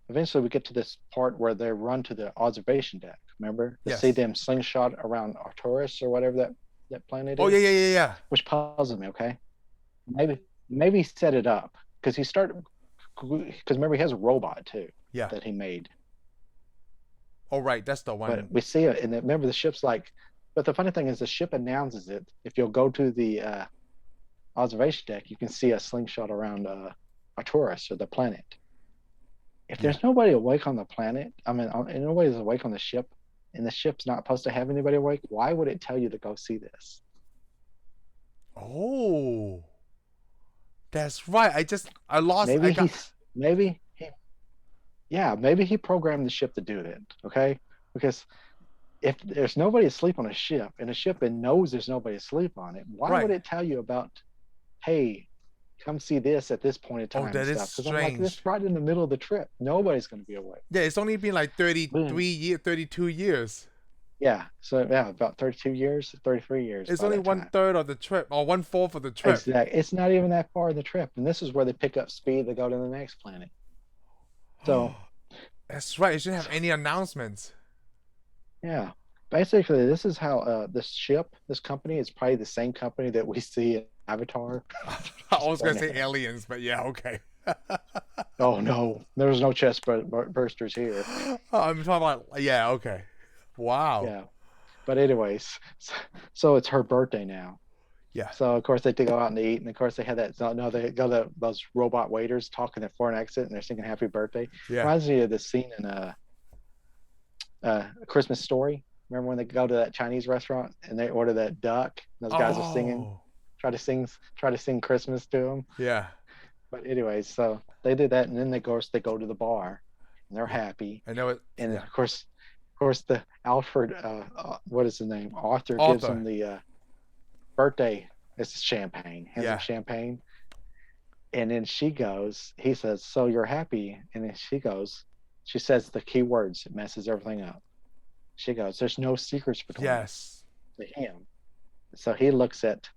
[SPEAKER 2] Eventually, we get to this part where they run to the observation deck. Remember, to see
[SPEAKER 1] Yes.
[SPEAKER 2] them slingshot around Arcturus or whatever that planet
[SPEAKER 1] Oh
[SPEAKER 2] is,
[SPEAKER 1] yeah, yeah, yeah, yeah.
[SPEAKER 2] which puzzled me. Okay, maybe he set it up because he started. Because remember, he has a robot too
[SPEAKER 1] Yeah.
[SPEAKER 2] that he made.
[SPEAKER 1] Oh right, that's the
[SPEAKER 2] But
[SPEAKER 1] one.
[SPEAKER 2] we see it, and remember the ship's like. But the funny thing is, the ship announces it. If you'll go to the observation deck, you can see a slingshot around Arcturus or the planet. If
[SPEAKER 1] Yeah.
[SPEAKER 2] there's nobody awake on the planet, I mean, nobody's awake on the ship, and the ship's not supposed to have anybody awake, why would it tell you to go see this?
[SPEAKER 1] Oh, that's right. I lost. I
[SPEAKER 2] Maybe
[SPEAKER 1] got.
[SPEAKER 2] maybe he programmed the ship to do that. Okay, because if there's nobody asleep on a ship, and a ship and knows there's nobody asleep on it, why would
[SPEAKER 1] Right.
[SPEAKER 2] it tell you about, hey, come see this at this point in
[SPEAKER 1] Oh,
[SPEAKER 2] time and
[SPEAKER 1] that is
[SPEAKER 2] stuff? Because I'm like, this
[SPEAKER 1] strange.
[SPEAKER 2] right in the middle of the trip. Nobody's going to be awake.
[SPEAKER 1] Yeah, it's only been like
[SPEAKER 2] Boom.
[SPEAKER 1] 32 years.
[SPEAKER 2] Yeah. So yeah, about 32 years, 33 years.
[SPEAKER 1] It's
[SPEAKER 2] By
[SPEAKER 1] only
[SPEAKER 2] that
[SPEAKER 1] one
[SPEAKER 2] time.
[SPEAKER 1] third of the trip, or 1/4 of the trip.
[SPEAKER 2] Exactly. It's not even that far in the trip, and this is where they pick up speed. They go to the next planet. So
[SPEAKER 1] That's right. It shouldn't have any announcements.
[SPEAKER 2] yeah, basically, this is how this company is probably the same company that we see in Avatar.
[SPEAKER 1] I was gonna say aliens, but yeah, okay.
[SPEAKER 2] Oh no, there's no chest bursters here.
[SPEAKER 1] I'm talking about yeah, okay. Wow.
[SPEAKER 2] Yeah, but anyways, so it's her birthday now.
[SPEAKER 1] Yeah.
[SPEAKER 2] So of course they go out and eat, and of course they had that. No, they go to those robot waiters talking at foreign accent, and they're singing "Happy Birthday."
[SPEAKER 1] Yeah.
[SPEAKER 2] Reminds me of the scene in A Christmas Story. Remember when they go to that Chinese restaurant and they order that duck? And those guys are singing,
[SPEAKER 1] Oh.
[SPEAKER 2] try to sing Christmas to them.
[SPEAKER 1] Yeah.
[SPEAKER 2] But anyways, so they did that, and then they go to the bar, and they're happy.
[SPEAKER 1] I know it.
[SPEAKER 2] And
[SPEAKER 1] Yeah.
[SPEAKER 2] of course, the Alfred, what is the name? Arthur gives
[SPEAKER 1] Arthur.
[SPEAKER 2] him the birthday. It's champagne. Hands
[SPEAKER 1] Yeah.
[SPEAKER 2] him champagne. And then he says, "So you're happy?" And then she says the key words. It messes everything up. She goes, "There's no secrets between us,"
[SPEAKER 1] Yes.
[SPEAKER 2] to him. So he looks at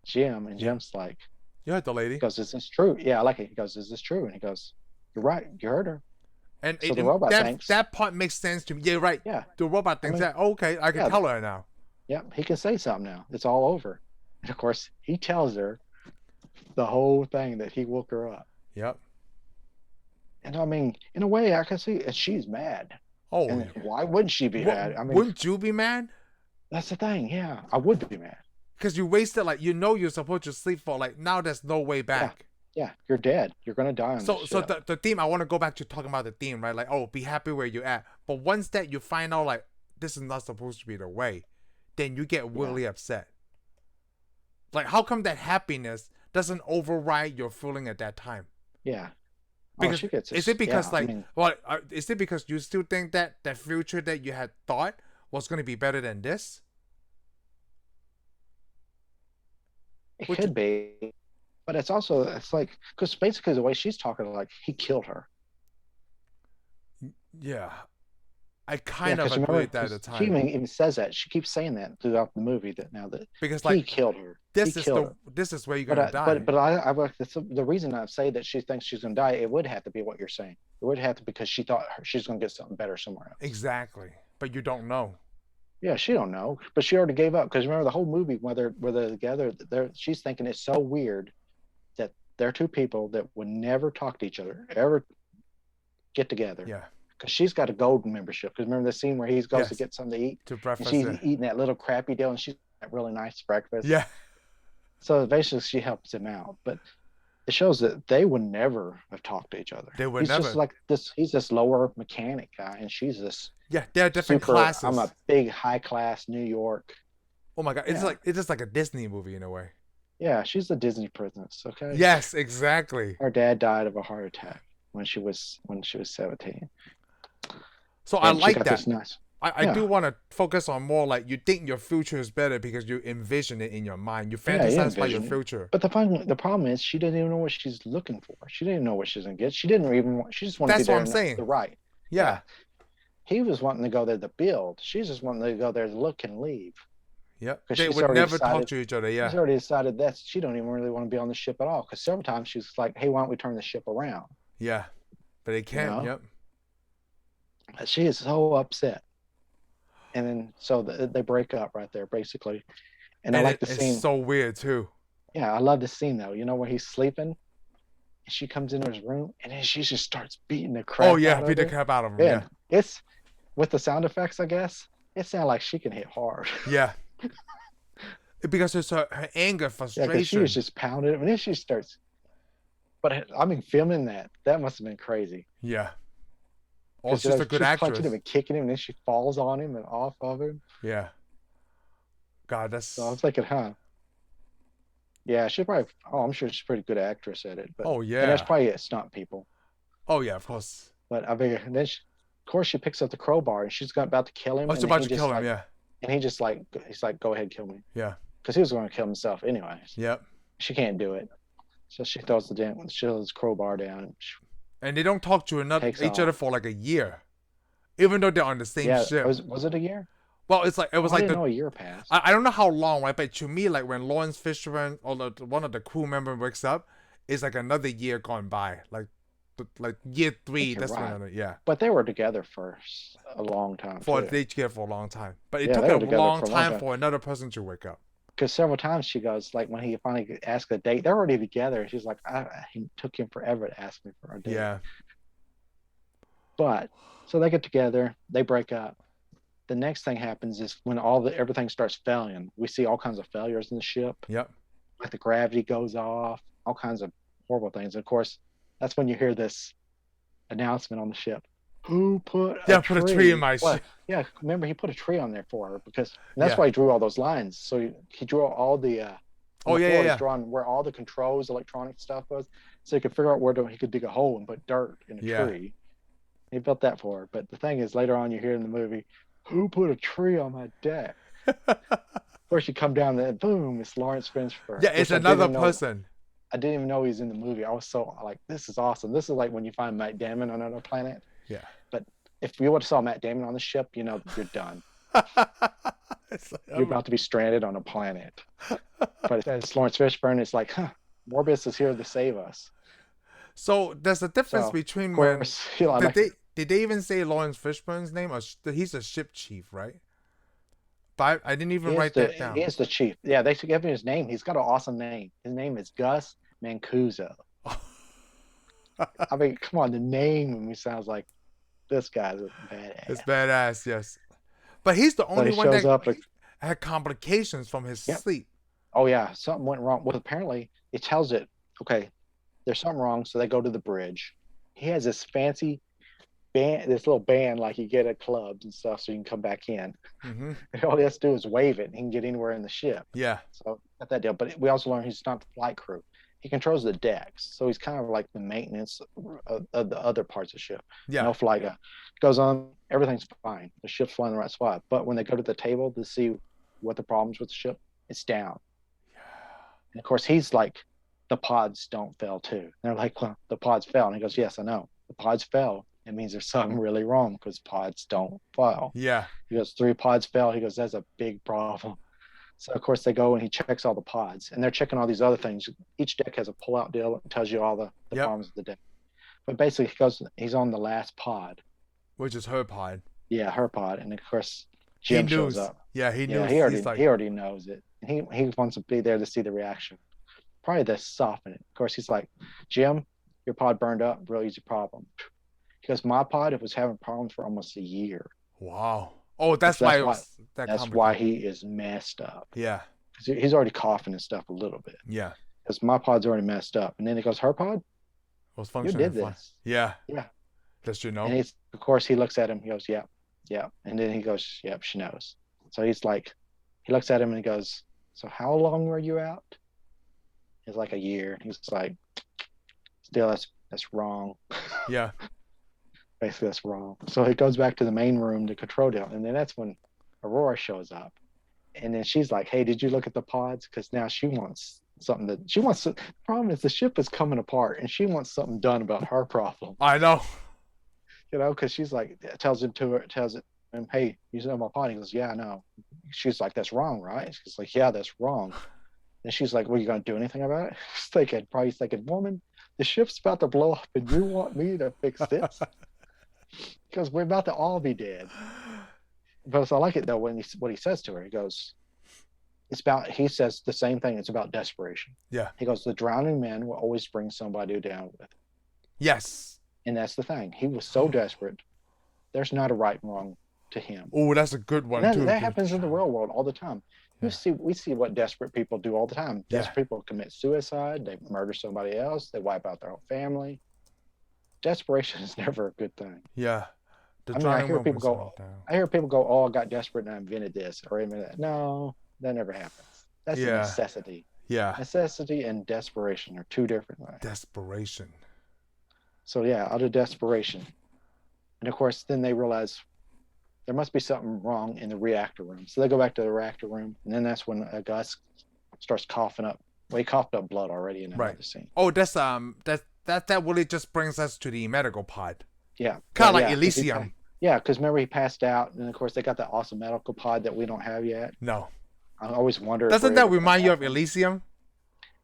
[SPEAKER 2] Jim, and
[SPEAKER 1] Yeah.
[SPEAKER 2] Jim's like,
[SPEAKER 1] You heard the
[SPEAKER 2] he
[SPEAKER 1] lady.
[SPEAKER 2] goes, "Is this true?" Yeah, I like it. He goes, "Is this true?" And he goes, "You're right. You heard her."
[SPEAKER 1] And
[SPEAKER 2] So the robot
[SPEAKER 1] that
[SPEAKER 2] thinks,
[SPEAKER 1] that part makes sense to me. Yeah, right.
[SPEAKER 2] yeah,
[SPEAKER 1] The robot thinks that okay, I can
[SPEAKER 2] yeah,
[SPEAKER 1] tell her now.
[SPEAKER 2] yeah, he can say something now. It's all over. And of course, he tells her the whole thing that he woke her up.
[SPEAKER 1] Yep.
[SPEAKER 2] And I mean, in a way, I can see she's mad.
[SPEAKER 1] Oh,
[SPEAKER 2] And why wouldn't she be mad? I mean,
[SPEAKER 1] wouldn't you be mad?
[SPEAKER 2] that's the thing. Yeah, I would be mad.
[SPEAKER 1] Because you wasted you're supposed to sleep for now. There's no way back.
[SPEAKER 2] Yeah, you're dead. You're gonna die on
[SPEAKER 1] So
[SPEAKER 2] this
[SPEAKER 1] so
[SPEAKER 2] ship.
[SPEAKER 1] the theme, I want to go back to talking about the theme, right? Like, oh, be happy where you're at. But once that you find out like this is not supposed to be the way, then you get really upset. Like, how come that happiness doesn't override your feeling at that time?
[SPEAKER 2] Yeah.
[SPEAKER 1] Because
[SPEAKER 2] she gets
[SPEAKER 1] is it because
[SPEAKER 2] yeah, I mean,
[SPEAKER 1] is it because you still think that that future that you had thought was going to be better than this?
[SPEAKER 2] it
[SPEAKER 1] Which-
[SPEAKER 2] could be, but it's like because basically the way she's talking, like he killed her.
[SPEAKER 1] Yeah, I kind of
[SPEAKER 2] Because
[SPEAKER 1] agree
[SPEAKER 2] remember,
[SPEAKER 1] with that at the
[SPEAKER 2] 'cause she
[SPEAKER 1] time.
[SPEAKER 2] even says that. She keeps saying that throughout the movie that now that
[SPEAKER 1] Because
[SPEAKER 2] he killed her.
[SPEAKER 1] this
[SPEAKER 2] He
[SPEAKER 1] is
[SPEAKER 2] killed her.
[SPEAKER 1] this is where you're
[SPEAKER 2] But
[SPEAKER 1] gonna die.
[SPEAKER 2] the reason I say that she thinks she's gonna die, it would have to be what you're saying. It would have to because she thought she's gonna get something better somewhere else.
[SPEAKER 1] Exactly, but you don't know.
[SPEAKER 2] Yeah, she don't know, but she already gave up because remember the whole movie where they're together. She's thinking it's so weird that they're two people that would never talk to each other, ever get together.
[SPEAKER 1] Yeah,
[SPEAKER 2] Because she's got a golden membership. Because remember the scene where he goes to
[SPEAKER 1] Yes.
[SPEAKER 2] get something to eat,
[SPEAKER 1] to
[SPEAKER 2] and
[SPEAKER 1] breakfast.
[SPEAKER 2] she's eating that little crappy deal, and she's got really nice breakfast.
[SPEAKER 1] Yeah,
[SPEAKER 2] So basically, she helps him out, but it shows that they would never have talked to each other.
[SPEAKER 1] They would
[SPEAKER 2] He's
[SPEAKER 1] never.
[SPEAKER 2] just like this. He's this lower mechanic guy, and she's this
[SPEAKER 1] yeah, they're different
[SPEAKER 2] super.
[SPEAKER 1] classes.
[SPEAKER 2] I'm a big high class New York.
[SPEAKER 1] Oh my god, it's
[SPEAKER 2] Yeah.
[SPEAKER 1] just like a Disney movie in a way.
[SPEAKER 2] Yeah, she's a Disney princess. Okay.
[SPEAKER 1] Yes, exactly.
[SPEAKER 2] Her dad died of a heart attack when she was 17.
[SPEAKER 1] So I
[SPEAKER 2] And she
[SPEAKER 1] like
[SPEAKER 2] got
[SPEAKER 1] that.
[SPEAKER 2] this nice.
[SPEAKER 1] I do want to focus on more like you think your future is better because you envision it in your mind. You
[SPEAKER 2] Yeah, you
[SPEAKER 1] fantasize about your
[SPEAKER 2] envision it.
[SPEAKER 1] future.
[SPEAKER 2] But the problem is she didn't even know what she's looking for. She didn't know what she's gonna get. She didn't even want. She just wanted to be
[SPEAKER 1] That's what
[SPEAKER 2] there
[SPEAKER 1] I'm
[SPEAKER 2] in
[SPEAKER 1] saying.
[SPEAKER 2] the right.
[SPEAKER 1] Yeah.
[SPEAKER 2] He was wanting to go there to build. She's just wanting to go there to look and leave.
[SPEAKER 1] Yep.
[SPEAKER 2] Because
[SPEAKER 1] They
[SPEAKER 2] she's
[SPEAKER 1] would
[SPEAKER 2] already
[SPEAKER 1] never
[SPEAKER 2] decided.
[SPEAKER 1] talk to each other. Yeah.
[SPEAKER 2] She's already decided that she don't even really want to be on the ship at all. Because several times she's like, "Hey, why don't we turn the ship around?"
[SPEAKER 1] Yeah. But they can't.
[SPEAKER 2] You know?
[SPEAKER 1] Yep.
[SPEAKER 2] She is so upset. And then so they break up right there, basically. And I like the
[SPEAKER 1] it's
[SPEAKER 2] scene.
[SPEAKER 1] so weird too.
[SPEAKER 2] Yeah, I love the scene though. You know where he's sleeping, and she comes into his room, and then she just starts beating the crap.
[SPEAKER 1] Oh yeah,
[SPEAKER 2] out
[SPEAKER 1] beat
[SPEAKER 2] of
[SPEAKER 1] the crap out of him.
[SPEAKER 2] Man,
[SPEAKER 1] Yeah.
[SPEAKER 2] it's with the sound effects, I guess. It sounds like she can hit hard.
[SPEAKER 1] Yeah. Because it's her anger,
[SPEAKER 2] Yeah,
[SPEAKER 1] frustration.
[SPEAKER 2] because she was just pounding, and then she starts. But I mean, filming that must have been crazy.
[SPEAKER 1] Yeah.
[SPEAKER 2] Because
[SPEAKER 1] she's a good
[SPEAKER 2] she's
[SPEAKER 1] actress.
[SPEAKER 2] punching him and kicking him, and then she falls on him and off of him.
[SPEAKER 1] Yeah. God, that's.
[SPEAKER 2] So I was thinking, huh? Yeah, she's probably. Oh, I'm sure she's a pretty good actress at it. But,
[SPEAKER 1] Oh yeah.
[SPEAKER 2] And that's probably it, stunt people.
[SPEAKER 1] Oh yeah, of course.
[SPEAKER 2] But I figure, and then of course she picks up the crowbar and she's about to kill him.
[SPEAKER 1] Oh, she's about to kill him. Yeah.
[SPEAKER 2] And he's like, go ahead, kill me.
[SPEAKER 1] Yeah.
[SPEAKER 2] Because he was going to kill himself anyways.
[SPEAKER 1] Yep.
[SPEAKER 2] She can't do it, so she throws the crowbar down.
[SPEAKER 1] And they don't talk to each other for like a year, even though they're on the same ship.
[SPEAKER 2] Was it a year?
[SPEAKER 1] Well, it was
[SPEAKER 2] I didn't know a year passed.
[SPEAKER 1] I don't know how long, right? But to me, like when Laurence Fishburne or one of the crew members wakes up, it's like another year gone by. Like year 3. That's
[SPEAKER 2] right.
[SPEAKER 1] when yeah.
[SPEAKER 2] But they were together for a long time.
[SPEAKER 1] They together for a long time, but it
[SPEAKER 2] Yeah,
[SPEAKER 1] took
[SPEAKER 2] they
[SPEAKER 1] a
[SPEAKER 2] were together
[SPEAKER 1] long
[SPEAKER 2] for a long
[SPEAKER 1] time
[SPEAKER 2] time.
[SPEAKER 1] for another person to wake up.
[SPEAKER 2] Because several times she goes, like when he finally asked a date, they're already together. She's like, he took him forever to ask me for a date.
[SPEAKER 1] Yeah.
[SPEAKER 2] But so they get together, they break up. The next thing happens is when everything starts failing. We see all kinds of failures in the ship.
[SPEAKER 1] Yep.
[SPEAKER 2] Like the gravity goes off, all kinds of horrible things. And of course, that's when you hear this announcement on the ship. Who put a tree?
[SPEAKER 1] Put a tree in my ship.
[SPEAKER 2] Yeah, remember he put a tree on there for her because that's why he drew all those lines. So he drew all the He's drawing where all the controls, electronic stuff was, so he could figure out where he could dig a hole and put dirt in a tree. He built that for her. But the thing is, later on, you hear in the movie, who put a tree on my deck? Of course, you come down there, boom, it's Laurence Fishburne.
[SPEAKER 1] Yeah, it's another person.
[SPEAKER 2] I didn't even know he was in the movie. I was so like, this is awesome. This is like when you find Matt Damon on another planet.
[SPEAKER 1] Yeah.
[SPEAKER 2] But if you would have saw Matt Damon on the ship, you know, you're done. You're about to be stranded on a planet. But it's Laurence Fishburne. It's like, Morbius is here to save us.
[SPEAKER 1] So there's a difference between did they even say Laurence Fishburne's name? Or he's a ship chief, right? But I didn't even write that down.
[SPEAKER 2] He is the chief. Yeah, they gave him his name. He's got an awesome name. His name is Gus Mancuso. I mean, come on, the name sounds like this guy's a badass.
[SPEAKER 1] It's badass, yes. But he's the only one that had complications from his sleep.
[SPEAKER 2] Oh yeah, something went wrong. Well, apparently it tells it, okay, there's something wrong, so they go to the bridge. He has this fancy band, this little band like you get at clubs and stuff, so you can come back in.
[SPEAKER 1] Mm-hmm.
[SPEAKER 2] And all he has to do is wave it, and he can get anywhere in the ship.
[SPEAKER 1] Yeah.
[SPEAKER 2] So got that deal. But we also learned he's not the flight crew. He controls the decks, so he's kind of like the maintenance of the other parts of the ship.
[SPEAKER 1] Yeah.
[SPEAKER 2] No flight goes on, everything's fine. The ship's flying in the right spot. But when they go to the table to see what the problems with the ship, it's down. Yeah. And of course, he's like, the pods don't fail too. And they're like, well, the pods fell. And he goes, yes, I know. The pods fell. It means there's something really wrong because pods don't fail.
[SPEAKER 1] Yeah.
[SPEAKER 2] He goes, 3 pods fell. He goes, that's a big problem. So, of course, they go and he checks all the pods. And they're checking all these other things. Each deck has a pull-out deal that tells you all the problems of the deck. But basically, he's on the last pod.
[SPEAKER 1] Which is her pod.
[SPEAKER 2] Yeah, her pod. And, of course, Jim shows up.
[SPEAKER 1] Yeah, he knew.
[SPEAKER 2] Yeah, he already knows it. And he wants to be there to see the reaction. Probably to soften it. Of course, he's like, Jim, your pod burned up. Real easy problem. Because my pod was having problems for almost a year.
[SPEAKER 1] Wow. Oh, that's why
[SPEAKER 2] he is messed up.
[SPEAKER 1] Yeah.
[SPEAKER 2] Because he's already coughing and stuff a little bit.
[SPEAKER 1] Yeah.
[SPEAKER 2] Because my pod's already messed up. And then he goes, her pod?
[SPEAKER 1] Was functioning.
[SPEAKER 2] You did this.
[SPEAKER 1] Yeah.
[SPEAKER 2] Yeah.
[SPEAKER 1] Does she know?
[SPEAKER 2] And of course, he looks at him. He goes, yeah. And then he goes, yep, she knows. So he's like, he looks at him and he goes, so how long were you out? It's like a year. He's like, still, that's wrong.
[SPEAKER 1] Yeah.
[SPEAKER 2] Basically, that's wrong. So he goes back to the main room to control it, and then that's when Aurora shows up, and then she's like, "Hey, did you look at the pods? Because now she wants something that she wants. The problem is the ship is coming apart, and she wants something done about her problem.
[SPEAKER 1] I know.
[SPEAKER 2] Because she's like tells him, "Hey, you know my pod." He goes, "Yeah, I know." She's like, "That's wrong, right?" She's like, "Yeah, that's wrong." And she's like, "Well, you gonna do anything about it?" Probably thinking, "Woman, the ship's about to blow up, and you want me to fix this?" Because we're about to all be dead. But I like it though when what he says to her. He goes, he says the same thing. It's about desperation.
[SPEAKER 1] Yeah.
[SPEAKER 2] He goes, the drowning man will always bring somebody down with.
[SPEAKER 1] Yes.
[SPEAKER 2] And that's the thing. He was so desperate. There's not a right and wrong to him.
[SPEAKER 1] Oh, that's a good one too.
[SPEAKER 2] That happens in the real world all the time.
[SPEAKER 1] Yeah.
[SPEAKER 2] We see what desperate people do all the time.
[SPEAKER 1] Yeah.
[SPEAKER 2] Desperate people commit suicide. They murder somebody else. They wipe out their whole family. Desperation is never a good thing.
[SPEAKER 1] Yeah.
[SPEAKER 2] I hear people go, "Oh, I got desperate and I invented this or invented that." No, that never happens. That's a necessity.
[SPEAKER 1] Yeah.
[SPEAKER 2] Necessity and desperation are two different things.
[SPEAKER 1] Desperation.
[SPEAKER 2] So yeah, out of desperation. And of course, then they realize there must be something wrong in the reactor room. So they go back to the reactor room, and then that's when Gus starts coughing up. Well, he coughed up blood already in another scene.
[SPEAKER 1] Oh, that's that really just brings us to the medical pod.
[SPEAKER 2] Yeah.
[SPEAKER 1] Kind of like Elysium.
[SPEAKER 2] Yeah, because remember he passed out, and of course they got that awesome medical pod that we don't have yet.
[SPEAKER 1] No.
[SPEAKER 2] I always wonder.
[SPEAKER 1] Doesn't that remind you of Elysium?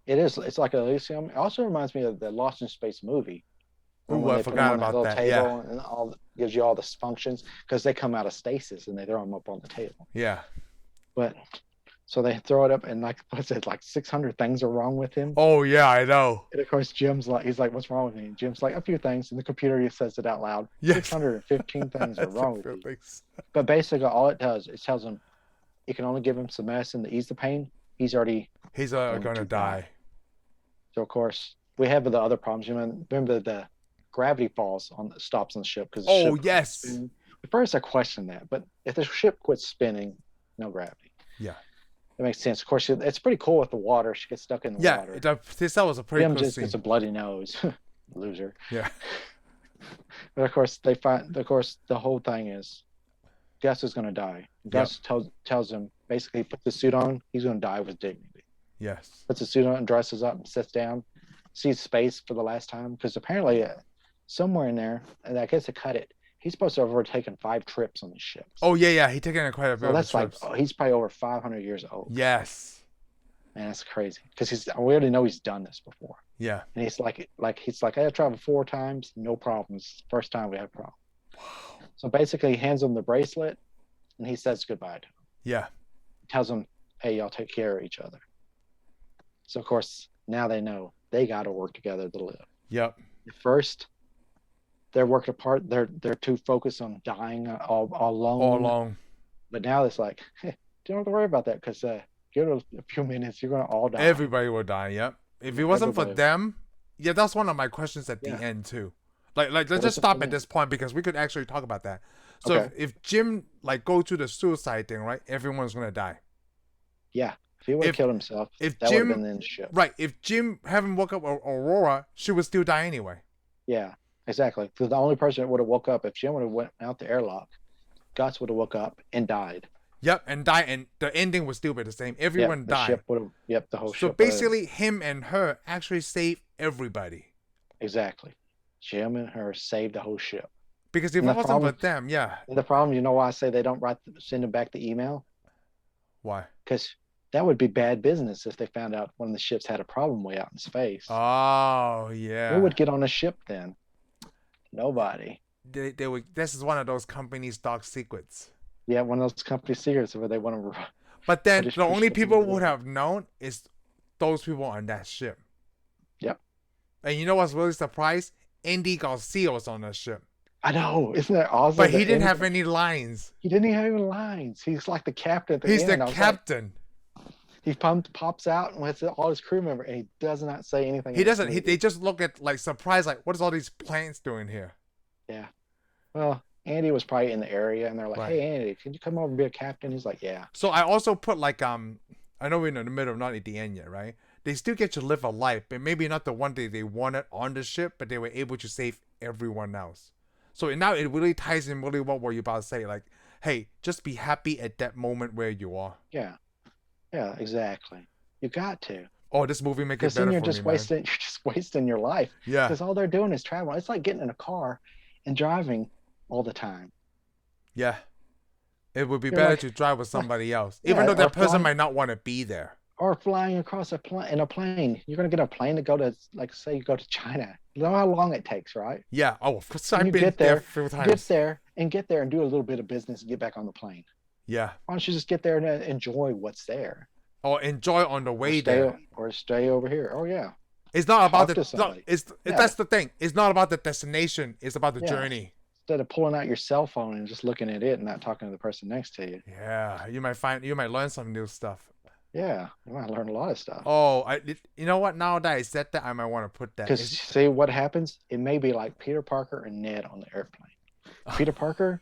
[SPEAKER 2] It is. It's like Elysium. It also reminds me of the Lost in Space movie.
[SPEAKER 1] Oh, I forgot about that. Yeah.
[SPEAKER 2] And gives you all the functions because they come out of stasis and they throw them up on the table.
[SPEAKER 1] Yeah.
[SPEAKER 2] But so they throw it up and like 600 things are wrong with him.
[SPEAKER 1] Oh yeah, I know.
[SPEAKER 2] And of course Jim's like, he's like, "What's wrong with me?" And Jim's like, "A few things." And the computer says it out loud. Yes. 615 things are wrong with you. But basically all it does, it tells him it can only give him some medicine to ease the pain. He's going
[SPEAKER 1] to die.
[SPEAKER 2] So of course we have the other problems. You remember the gravity stops on the ship because
[SPEAKER 1] yes.
[SPEAKER 2] At first I questioned that, but if the ship quits spinning, no gravity.
[SPEAKER 1] Yeah.
[SPEAKER 2] That makes sense. Of course, it's pretty cool with the water. She gets stuck in the water.
[SPEAKER 1] Yeah, that was a pretty cool
[SPEAKER 2] just
[SPEAKER 1] scene.
[SPEAKER 2] gets a bloody nose. Loser.
[SPEAKER 1] Yeah.
[SPEAKER 2] But of course, the whole thing is Gus is going to die. Gus tells him, basically, put the suit on. He's going to die with dignity.
[SPEAKER 1] Yes.
[SPEAKER 2] Puts the suit on and dresses up and sits down, sees space for the last time. Because apparently, somewhere in there, and I guess they cut it, he's supposed to have already taken 5 trips on the ship.
[SPEAKER 1] Oh, yeah. He's taken quite a bit of trips.
[SPEAKER 2] He's probably over 500 years old.
[SPEAKER 1] Yes.
[SPEAKER 2] Man, that's crazy. Because we already know he's done this before.
[SPEAKER 1] Yeah.
[SPEAKER 2] And he's like, I traveled 4 times, no problems. First time we had a problem.
[SPEAKER 1] Wow.
[SPEAKER 2] So basically, he hands him the bracelet, and he says goodbye to him.
[SPEAKER 1] Yeah.
[SPEAKER 2] He tells him, "Hey, y'all take care of each other." So, of course, now they know they got to work together to live.
[SPEAKER 1] Yep.
[SPEAKER 2] At first, they're working apart. They're too focused on dying all alone. But now it's like, hey, you don't have to worry about that because give it a few minutes, you're going to all die.
[SPEAKER 1] Everybody will die, yep. If it wasn't for them, that's one of my questions at the end, too. Like let's just stop at this point because we could actually talk about that. So if Jim go to the suicide thing, right, everyone's going to die.
[SPEAKER 2] Yeah. If he would have killed himself, that would have been in the ship.
[SPEAKER 1] Right. If Jim hadn't woke up Aurora, she would still die anyway.
[SPEAKER 2] Yeah, exactly. Because the only person that would have woke up, if Jim would have went out the airlock, Gus would have woke up and died.
[SPEAKER 1] Yep, and died, and the ending would still be the same. Everyone died.
[SPEAKER 2] Ship would have, the whole ship.
[SPEAKER 1] So basically, him and her actually saved everybody.
[SPEAKER 2] Exactly. Jim and her saved the whole ship.
[SPEAKER 1] Because if it wasn't for them,
[SPEAKER 2] The problem, you know why I say they don't send them back the email?
[SPEAKER 1] Why?
[SPEAKER 2] Because that would be bad business if they found out one of the ships had a problem way out in space.
[SPEAKER 1] Oh, yeah.
[SPEAKER 2] Who would get on a ship then? Nobody.
[SPEAKER 1] They would. This is one of those companies' dark secrets.
[SPEAKER 2] Yeah, one of those company secrets where they want to.
[SPEAKER 1] But then the only people who would have known is those people on that ship.
[SPEAKER 2] Yep.
[SPEAKER 1] And you know what's really surprised? Andy Garcia was on that ship.
[SPEAKER 2] I know, isn't that awesome?
[SPEAKER 1] But he didn't have any lines.
[SPEAKER 2] He didn't have any lines. He's like the captain at the
[SPEAKER 1] He's
[SPEAKER 2] end.
[SPEAKER 1] the captain.
[SPEAKER 2] He pops out with all his crew members, and he does not say anything.
[SPEAKER 1] He doesn't. They just look at surprised, what is all these plants doing here?
[SPEAKER 2] Yeah. Well, Andy was probably in the area, and they're like, "Hey, Andy, can you come over and be a captain?" He's like, "Yeah."
[SPEAKER 1] So I also put I know we're in the middle of not at the end yet, right? They still get to live a life, but maybe not the one day they wanted on the ship, but they were able to save everyone else. So now it really ties in really well what you're about to say. Like, hey, just be happy at that moment where you are.
[SPEAKER 2] Yeah. Yeah, exactly. You got to.
[SPEAKER 1] Oh, this movie make it
[SPEAKER 2] Because then
[SPEAKER 1] better
[SPEAKER 2] you're
[SPEAKER 1] for
[SPEAKER 2] just
[SPEAKER 1] me, man.
[SPEAKER 2] wasting you're just wasting your life.
[SPEAKER 1] Yeah.
[SPEAKER 2] Because all they're doing is traveling. It's like getting in a car and driving all the time.
[SPEAKER 1] Yeah. It would be
[SPEAKER 2] You're
[SPEAKER 1] better
[SPEAKER 2] like,
[SPEAKER 1] to drive with somebody else.
[SPEAKER 2] yeah,
[SPEAKER 1] Even though
[SPEAKER 2] or
[SPEAKER 1] that person
[SPEAKER 2] flying,
[SPEAKER 1] might not want to be there.
[SPEAKER 2] or flying across in a plane. You're gonna get a plane to go to, like, say you go to China. You know how long it takes, right?
[SPEAKER 1] Yeah. Oh,
[SPEAKER 2] And
[SPEAKER 1] I've
[SPEAKER 2] you
[SPEAKER 1] been
[SPEAKER 2] get
[SPEAKER 1] there a
[SPEAKER 2] there,
[SPEAKER 1] few times.
[SPEAKER 2] get there and do a little bit of business and get back on the plane.
[SPEAKER 1] Yeah.
[SPEAKER 2] Why don't you just get there and enjoy what's there?
[SPEAKER 1] Or enjoy on the way
[SPEAKER 2] Or stay over here. Oh yeah.
[SPEAKER 1] It's not about
[SPEAKER 2] Talk to somebody.
[SPEAKER 1] That's the thing. It's not about the destination. It's about the journey.
[SPEAKER 2] Instead of pulling out your cell phone and just looking at it and not talking to the person next to you.
[SPEAKER 1] Yeah, you might learn some new stuff.
[SPEAKER 2] Yeah, you might learn a lot of stuff.
[SPEAKER 1] Oh, you know what? Now that I said that, I might want to put that.
[SPEAKER 2] Because see what happens? It may be like Peter Parker and Ned on the airplane. Peter Parker,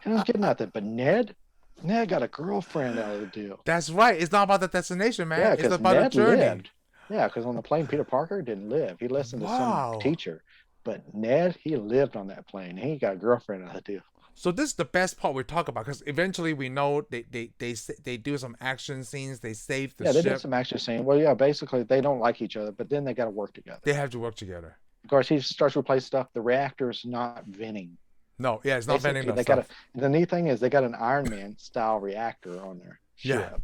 [SPEAKER 2] he don't get nothing, but Ned got a girlfriend out of the deal.
[SPEAKER 1] That's right. It's not about the destination, man.
[SPEAKER 2] Yeah,
[SPEAKER 1] it's about
[SPEAKER 2] Ned
[SPEAKER 1] the journey.
[SPEAKER 2] lived. Yeah, because on the plane, Peter Parker didn't live. He listened to some teacher. But Ned, he lived on that plane. He got a girlfriend out of the deal.
[SPEAKER 1] So this is the best part we talk about, because eventually we know they do some action scenes. They save the ship.
[SPEAKER 2] Yeah, they did some action scenes. Well, yeah, basically they don't like each other, but then they got to work together.
[SPEAKER 1] They have to work together.
[SPEAKER 2] Of course, he starts to replace stuff. The reactor's not venting.
[SPEAKER 1] No, yeah, it's not venting.
[SPEAKER 2] The neat thing is they got an Iron Man style reactor on their ship.
[SPEAKER 1] Yeah.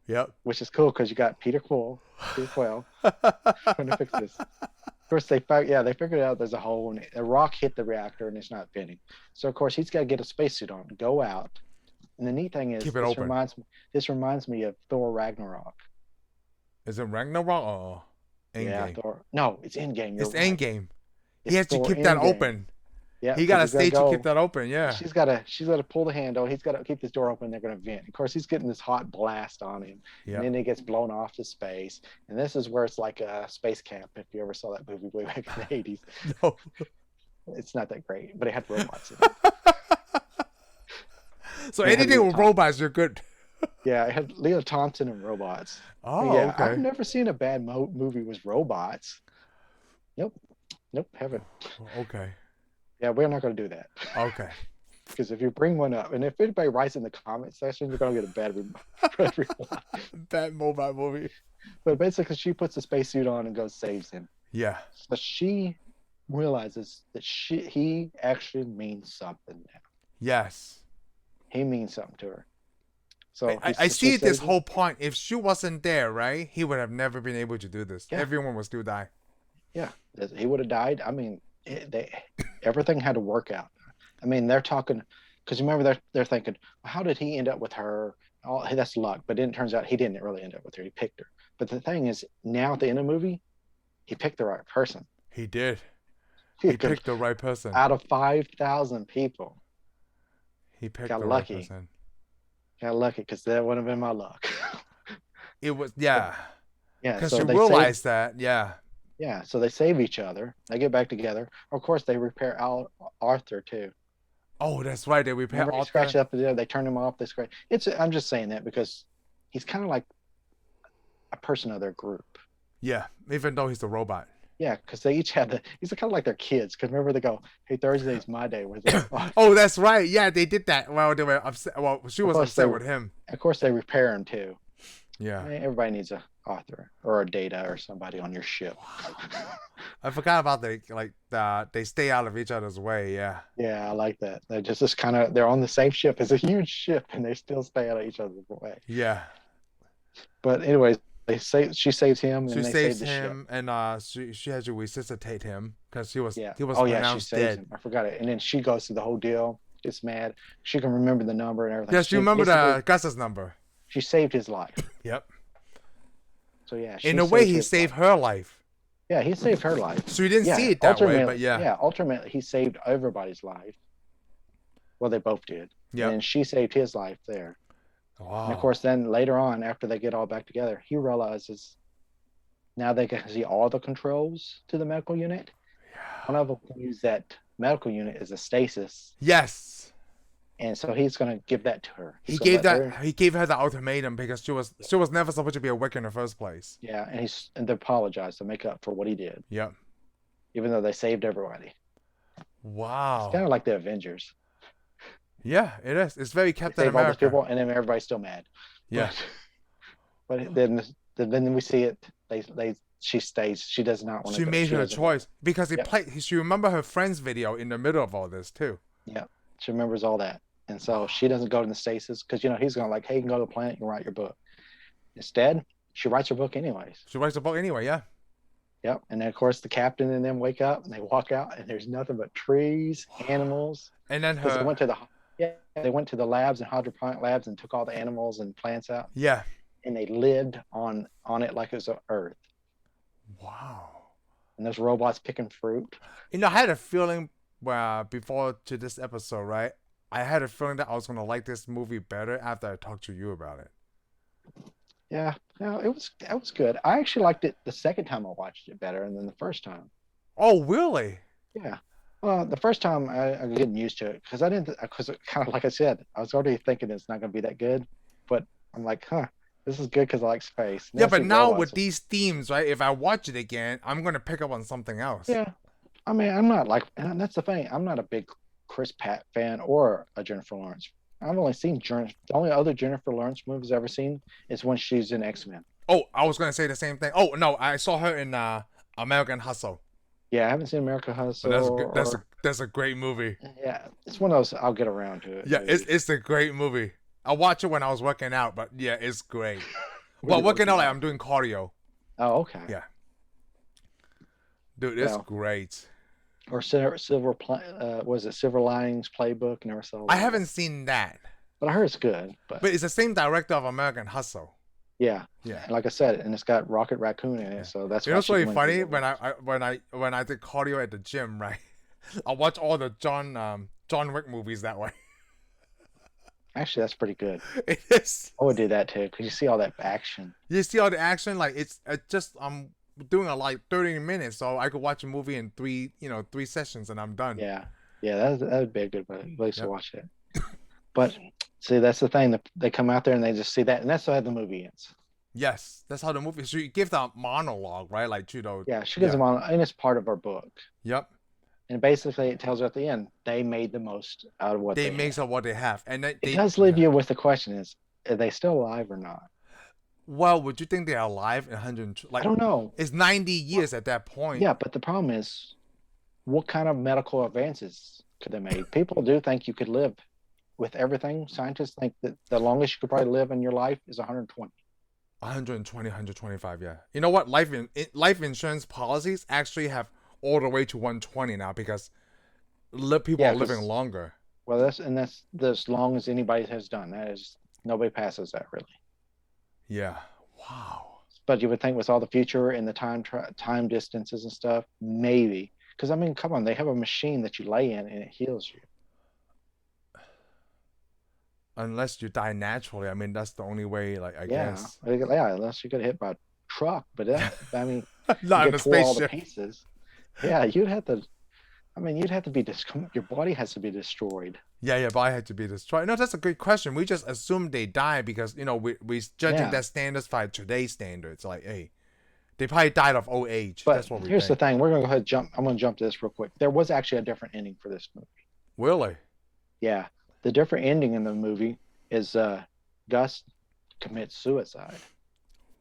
[SPEAKER 1] Yep.
[SPEAKER 2] Which is cool because you got Peter Quill trying to fix this. Of course, they figured out there's a hole and a rock hit the reactor and it's not venting. So of course he's got to get a spacesuit on, go out. And the neat thing is this reminds me of Thor Ragnarok.
[SPEAKER 1] Is it Ragnarok or Endgame?
[SPEAKER 2] Yeah, Thor. No, it's Endgame.
[SPEAKER 1] It's right. Endgame. He has to keep that open.
[SPEAKER 2] Yeah,
[SPEAKER 1] he got to stay to keep that open. Yeah.
[SPEAKER 2] She's got to pull the handle. He's got to keep this door open. They're going to vent. Of course, he's getting this hot blast on him, and then he gets blown off to space. And this is where it's like a space camp. If you ever saw that movie way back in the '80s,
[SPEAKER 1] no,
[SPEAKER 2] it's not that great, but it had robots in it.
[SPEAKER 1] So anything with robots, you're good.
[SPEAKER 2] Yeah, it had Leo Thompson and robots.
[SPEAKER 1] Oh,
[SPEAKER 2] yeah,
[SPEAKER 1] okay.
[SPEAKER 2] I've never seen a bad movie with robots. Nope, haven't.
[SPEAKER 1] Okay.
[SPEAKER 2] Yeah, we're not going to do that.
[SPEAKER 1] Okay.
[SPEAKER 2] Because if you bring one up, and if anybody writes in the comment section, you're going to get a bad
[SPEAKER 1] mobile movie.
[SPEAKER 2] But basically, she puts the spacesuit on and goes saves him.
[SPEAKER 1] Yeah.
[SPEAKER 2] So she realizes that he actually means something now.
[SPEAKER 1] Yes.
[SPEAKER 2] He means something to her. So
[SPEAKER 1] I see this whole point. If she wasn't there, right, he would have never been able to do this. Yeah. Everyone would still die.
[SPEAKER 2] Yeah, he would have died. I mean, everything had to work out. I mean, they're talking because remember they're thinking, well, how did he end up with her? Oh, hey, that's luck. But then it turns out he didn't really end up with her. He picked her. But the thing is, now at the end of the movie, he picked the right person.
[SPEAKER 1] He did. He picked the right person.
[SPEAKER 2] Out of 5,000 people,
[SPEAKER 1] he picked the right person.
[SPEAKER 2] Got lucky because that would have been my luck.
[SPEAKER 1] It was yeah. Because
[SPEAKER 2] so
[SPEAKER 1] you realize that
[SPEAKER 2] Yeah, so they save each other. They get back together. Of course, they repair Arthur too.
[SPEAKER 1] Oh, that's right. They repair Arthur.
[SPEAKER 2] He scratched up there. They turn him off. They scratch. I'm just saying that because he's kind of like a person of their group.
[SPEAKER 1] Yeah, even though he's a robot.
[SPEAKER 2] Yeah, because they each have he's kind of like their kids. Because remember, they go, "Hey, Thursday's my day."
[SPEAKER 1] Oh, that's right. Yeah, they did that. Well, they were upset. Well, she was upset with him.
[SPEAKER 2] Of course, they repair him too.
[SPEAKER 1] Yeah.
[SPEAKER 2] Everybody needs a author or a Data or somebody on your ship.
[SPEAKER 1] I forgot about they stay out of each other's way. Yeah.
[SPEAKER 2] Yeah, I like that. They're just kind of they're on the same ship. It's a huge ship, and they still stay out of each other's way.
[SPEAKER 1] Yeah.
[SPEAKER 2] But anyways, she saves him.
[SPEAKER 1] She saves him, and she has to resuscitate him because he was pronounced dead.
[SPEAKER 2] Him. I forgot it. And then she goes through the whole deal. Gets mad. She can remember the number and everything.
[SPEAKER 1] Yeah, she remembered Gus's number.
[SPEAKER 2] She saved his life.
[SPEAKER 1] Yep.
[SPEAKER 2] So yeah,
[SPEAKER 1] in a way, he saved her life.
[SPEAKER 2] Yeah, he saved her life.
[SPEAKER 1] So you didn't see it that way, but yeah.
[SPEAKER 2] Yeah, ultimately, he saved everybody's life. Well, they both did. Yeah. And she saved his life there. Wow. And of course, then later on, after they get all back together, he realizes now they can see all the controls to the medical unit. Yeah. One of them can use that medical unit as a stasis.
[SPEAKER 1] Yes.
[SPEAKER 2] And so he's going to give that to her.
[SPEAKER 1] He gave her the ultimatum because she was never supposed to be awake in the first place.
[SPEAKER 2] Yeah, and they apologize to make up for what he did.
[SPEAKER 1] Yep.
[SPEAKER 2] Even though they saved everybody. It's kind
[SPEAKER 1] Wow.
[SPEAKER 2] of like the Avengers.
[SPEAKER 1] Yeah, it is. It's very
[SPEAKER 2] They
[SPEAKER 1] Captain
[SPEAKER 2] save all those
[SPEAKER 1] America.
[SPEAKER 2] people, and then everybody's still mad.
[SPEAKER 1] Yeah.
[SPEAKER 2] But then we see it. She stays. She does not want to
[SPEAKER 1] She
[SPEAKER 2] go.
[SPEAKER 1] made
[SPEAKER 2] She
[SPEAKER 1] her
[SPEAKER 2] doesn't go.
[SPEAKER 1] choice because it
[SPEAKER 2] Yep.
[SPEAKER 1] played. She remember her friend's video in the middle of all this too.
[SPEAKER 2] Yep. She remembers all that, and so she doesn't go to the stasis because he's going like, hey, you can go to the planet and write your book. Instead, she writes her book anyways.
[SPEAKER 1] She writes a book anyway. Yeah.
[SPEAKER 2] Yep. And then of course the captain and them wake up and they walk out and there's nothing but trees, animals,
[SPEAKER 1] And then
[SPEAKER 2] because
[SPEAKER 1] her.
[SPEAKER 2] they went to the labs and hydroponic labs and took all the animals and plants out
[SPEAKER 1] Yeah.
[SPEAKER 2] and they lived on it like it was Earth.
[SPEAKER 1] Wow.
[SPEAKER 2] And those robots picking fruit.
[SPEAKER 1] I had a feeling before to this episode, right? I had a feeling that I was gonna like this movie better after I talked to you about it.
[SPEAKER 2] Yeah, it was good. I actually liked it the second time I watched it better than the first time.
[SPEAKER 1] Oh, really?
[SPEAKER 2] Yeah. Well, the first time I was getting used to it because kind of like I said, I was already thinking it's not going to be that good, but I'm like, this is good because I like space. And
[SPEAKER 1] Yeah,
[SPEAKER 2] that's
[SPEAKER 1] but
[SPEAKER 2] the
[SPEAKER 1] now
[SPEAKER 2] robots.
[SPEAKER 1] with these themes, right? If I watch it again, I'm gonna pick up on something else.
[SPEAKER 2] Yeah. I mean, I'm not like, and that's the thing. I'm not a big Chris Pratt fan or a Jennifer Lawrence. I've only seen the only other Jennifer Lawrence movies I've ever seen is when she's in X-Men.
[SPEAKER 1] Oh, I was gonna say the same thing. Oh no, I saw her in American Hustle.
[SPEAKER 2] Yeah, I haven't seen America
[SPEAKER 1] So
[SPEAKER 2] Hustle.
[SPEAKER 1] that's a great movie.
[SPEAKER 2] Yeah, it's one of those I'll get around to it.
[SPEAKER 1] Yeah, it's a great movie. I watched it when I was working out, but yeah, it's great. Well, working out like I'm doing cardio.
[SPEAKER 2] Oh, okay.
[SPEAKER 1] Yeah, dude, it's great.
[SPEAKER 2] Or was it Silver Linings Playbook? Never saw that.
[SPEAKER 1] I haven't seen that,
[SPEAKER 2] but I heard it's good. But
[SPEAKER 1] it's the same director of American Hustle.
[SPEAKER 2] Yeah.
[SPEAKER 1] Yeah.
[SPEAKER 2] Like I said, and it's got Rocket Raccoon in it, so that's.
[SPEAKER 1] It's really funny when I did cardio at the gym, right? I watch all the John Wick movies that way.
[SPEAKER 2] Actually, that's pretty good.
[SPEAKER 1] It is.
[SPEAKER 2] I would do that too, because you see all that action.
[SPEAKER 1] You see all the action, like it's just I'm doing like 30 minutes, so I could watch a movie in three sessions and I'm done.
[SPEAKER 2] Yeah, that would be a good place to watch it. But see, that's the thing. They come out there and they just see that, and that's how the movie ends.
[SPEAKER 1] Yes, that's how the movie. She gives the monologue, right? Like Chudo.
[SPEAKER 2] Yeah, she gives a monologue, and it's part of her book.
[SPEAKER 1] Yep.
[SPEAKER 2] And basically, it tells her at the end they made the most out of what they
[SPEAKER 1] make of what they have, and it
[SPEAKER 2] does leave you with the question: are they still alive or not?
[SPEAKER 1] Well, would you think they're alive in 100? Like,
[SPEAKER 2] I don't know.
[SPEAKER 1] It's 90 years at that point.
[SPEAKER 2] Yeah, but the problem is, what kind of medical advances could they make? People do think you could live with everything. Scientists think that the longest you could probably live in your life is 120.
[SPEAKER 1] 120, 125, yeah. You know what? Life insurance policies actually have all the way to 120 now because people are living longer.
[SPEAKER 2] Well, that's as long as anybody has done. That is, nobody passes that really.
[SPEAKER 1] Yeah. Wow.
[SPEAKER 2] But you would think with all the future and the time distances and stuff, maybe. Because I mean, come on, they have a machine that you lay in and it heals you.
[SPEAKER 1] Unless you die naturally, I mean that's the only way. Like I guess.
[SPEAKER 2] Yeah, unless you get hit by a truck, but I mean,
[SPEAKER 1] not in a spaceship.
[SPEAKER 2] All the pieces. Yeah, you'd have to. I mean, you'd have to be your body has to be destroyed.
[SPEAKER 1] Yeah, your body had to be destroyed. No, that's a good question. We just assume they die because we judging that standards by today's standards. Like, hey, they probably died of old age.
[SPEAKER 2] But
[SPEAKER 1] that's what we
[SPEAKER 2] here's
[SPEAKER 1] think.
[SPEAKER 2] the thing: we're gonna go ahead and jump. I'm gonna jump to this real quick. There was actually a different ending for this movie.
[SPEAKER 1] Really?
[SPEAKER 2] Yeah. The different ending in the movie is Gus commits suicide.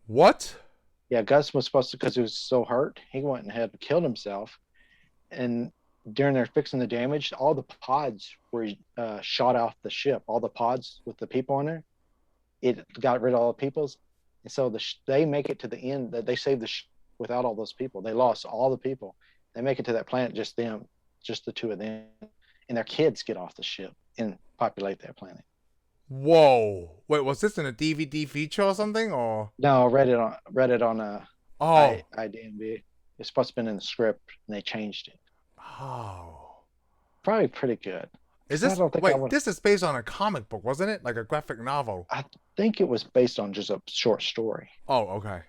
[SPEAKER 1] What?
[SPEAKER 2] Yeah, Gus was supposed to, because he was so hurt, he went ahead and killed himself. And during their fixing the damage, all the pods were shot off the ship. All the pods with the people on there, it got rid of all the peoples. And so they make it to the end. They saved the ship without all those people. They lost all the people. They make it to that planet, just them, just the two of them. And their kids get off the ship and populate that planet.
[SPEAKER 1] Whoa! Wait, was this in a DVD feature or something, or?
[SPEAKER 2] No, I read it on IDMB. It's supposed to have been in the script, and they changed it.
[SPEAKER 1] Oh,
[SPEAKER 2] probably pretty good.
[SPEAKER 1] Is this this is based on a comic book, wasn't it? Like a graphic novel?
[SPEAKER 2] I think it was based on just a short story.
[SPEAKER 1] Oh, okay.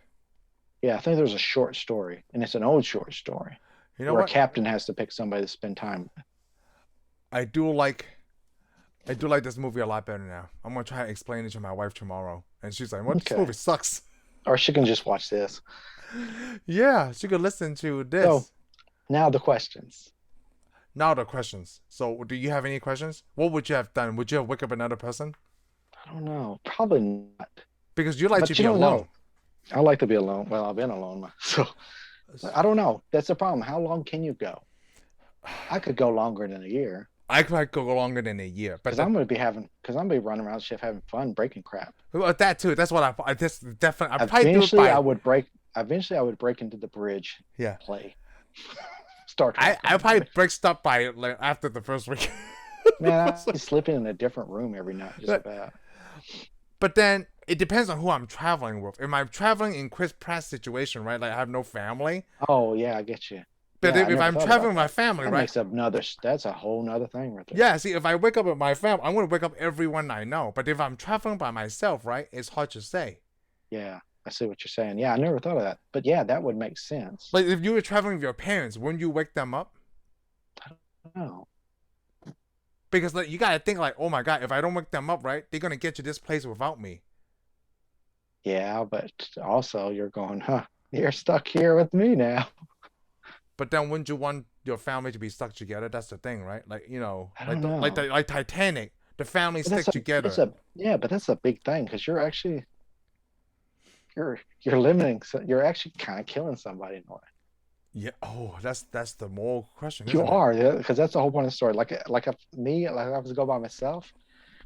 [SPEAKER 2] Yeah, I think there was a short story, and it's an old short story. You know, where a captain has to pick somebody to spend time with.
[SPEAKER 1] I do like this movie a lot better now. I'm gonna try to explain it to my wife tomorrow, and she's like, "What? This movie sucks."
[SPEAKER 2] Or she can just watch this.
[SPEAKER 1] Yeah, she could listen to this.
[SPEAKER 2] So, now the questions.
[SPEAKER 1] Now the questions. So, do you have any questions? What would you have done? Would you have wake up another person?
[SPEAKER 2] I don't know. Probably not.
[SPEAKER 1] Because you like to
[SPEAKER 2] But you
[SPEAKER 1] be
[SPEAKER 2] don't
[SPEAKER 1] alone.
[SPEAKER 2] know. I like to be alone. Well, I've been alone, so I don't know. That's the problem. How long can you go? I could go longer than a year
[SPEAKER 1] I could go longer than a year, but
[SPEAKER 2] because I'm gonna be running around shit having fun breaking crap.
[SPEAKER 1] well, that too. That's what I just definitely. I probably do it
[SPEAKER 2] Eventually,
[SPEAKER 1] by.
[SPEAKER 2] I would break into the bridge.
[SPEAKER 1] Yeah.
[SPEAKER 2] Play Star Trek.
[SPEAKER 1] I probably break stuff by like after the first week.
[SPEAKER 2] Man, I be sleeping in a different room every night, just about.
[SPEAKER 1] But then it depends on who I'm traveling with. If I'm traveling in Chris Pratt's situation, right? Like I have no family.
[SPEAKER 2] Oh yeah, I get you.
[SPEAKER 1] But
[SPEAKER 2] Yeah,
[SPEAKER 1] if I'm traveling with my family, right?
[SPEAKER 2] That's a whole nother thing right there.
[SPEAKER 1] Yeah, see, if I wake up with my family, I'm gonna wake up everyone I know. But if I'm traveling by myself, right, it's hard to say.
[SPEAKER 2] Yeah, I see what you're saying. Yeah, I never thought of that. But yeah, that would make sense.
[SPEAKER 1] Like if you were traveling with your parents, wouldn't you wake them up?
[SPEAKER 2] Oh.
[SPEAKER 1] Because like you gotta think like, oh my god, if I don't wake them up, right, they're gonna get to this place without me.
[SPEAKER 2] Yeah, but also you're going, you're stuck here with me now.
[SPEAKER 1] But then wouldn't you want your family to be stuck together? That's the thing, right? Like
[SPEAKER 2] I don't know.
[SPEAKER 1] like Titanic, the family
[SPEAKER 2] But
[SPEAKER 1] stick together.
[SPEAKER 2] but that's a big thing because you're limiting. You're actually kind of killing somebody in a way.
[SPEAKER 1] Yeah. Oh, that's the moral question.
[SPEAKER 2] You
[SPEAKER 1] Isn't it?
[SPEAKER 2] are, yeah, because that's the whole point of the story. Like if I was to go by myself,